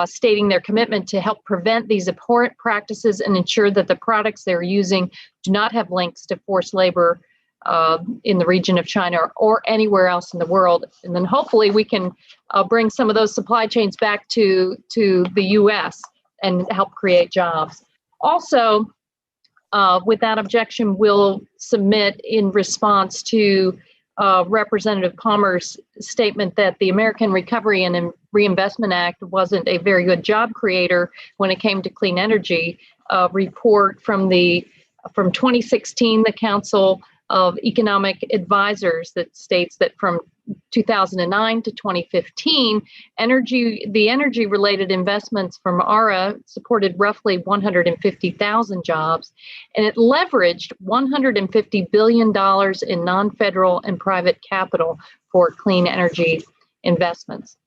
stating their commitment to help prevent these abhorrent practices and ensure that the products they're using do not have links to forced labor in the region of China or anywhere else in the world. And then hopefully we can bring some of those supply chains back to the U.S. and help create jobs. Also, without objection, we'll submit in response to Representative Palmer's statement that the American Recovery and Reinvestment Act wasn't a very good job creator when it came to clean energy. A report from 2016, the Council of Economic Advisors, that states that from 2009 to 2015, the energy-related investments from ARA supported roughly 150,000 jobs, and it leveraged $150 billion in non-federal and private capital for clean energy investments.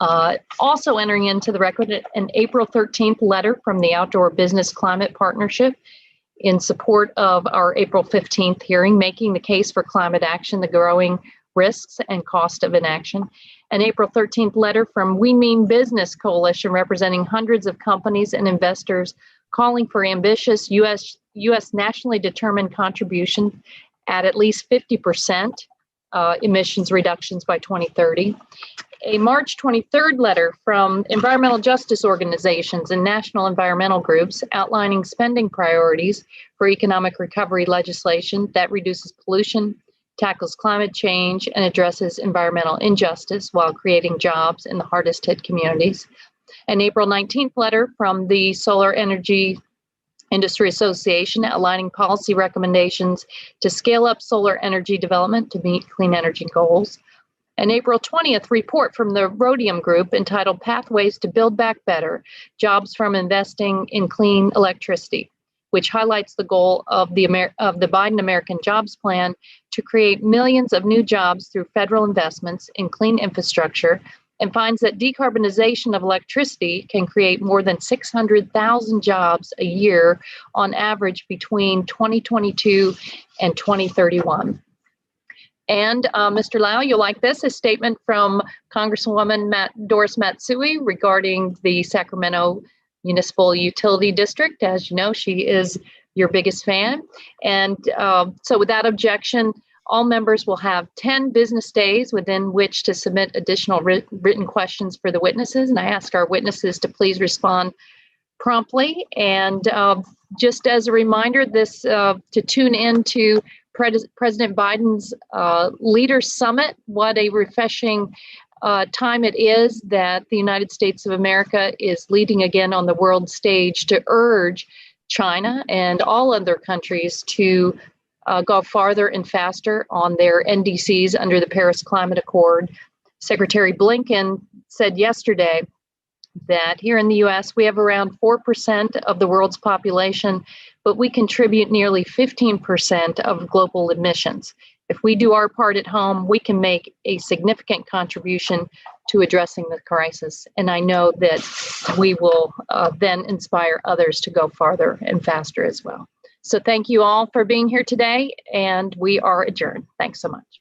Also entering into the record an April 13th letter from the Outdoor Business Climate Partnership in support of our April 15th hearing, making the case for climate action, the growing risks and cost of inaction. An April 13th letter from We Mean Business Coalition, representing hundreds of companies and investors, calling for ambitious U.S. nationally determined contributions at least 50% emissions reductions by 2030. A March 23rd letter from environmental justice organizations and national environmental groups outlining spending priorities for economic recovery legislation that reduces pollution, tackles climate change, and addresses environmental injustice while creating jobs in the hardest hit communities. An April 19th letter from the Solar Energy Industry Association outlining policy recommendations to scale up solar energy development to meet clean energy goals. An April 20th report from the Rhodium Group entitled Pathways to Build Back Better, Jobs from Investing in Clean Electricity, which highlights the goal of the Biden American Jobs Plan to create millions of new jobs through federal investments in clean infrastructure, and finds that decarbonization of electricity can create more than 600,000 jobs a year on average between 2022 and 2031. And Mr. Lau, you'll like this, a statement from Congresswoman Doris Matsui regarding the Sacramento Municipal Utility District. As you know, she is your biggest fan. And so without objection, all members will have 10 business days within which to submit additional written questions for the witnesses. And I ask our witnesses to please respond promptly. And just as a reminder, this to tune in to President Biden's Leaders Summit. What a refreshing time it is that the United States of America is leading again on the world stage to urge China and all other countries to go farther and faster on their NDCs under the Paris Climate Accord. Secretary Blinken said yesterday that here in the US, we have around 4% of the world's population, but we contribute nearly 15% of global emissions. If we do our part at home, we can make a significant contribution to addressing the crisis. And I know that we will then inspire others to go farther and faster as well. So thank you all for being here today, and we are adjourned. Thanks so much.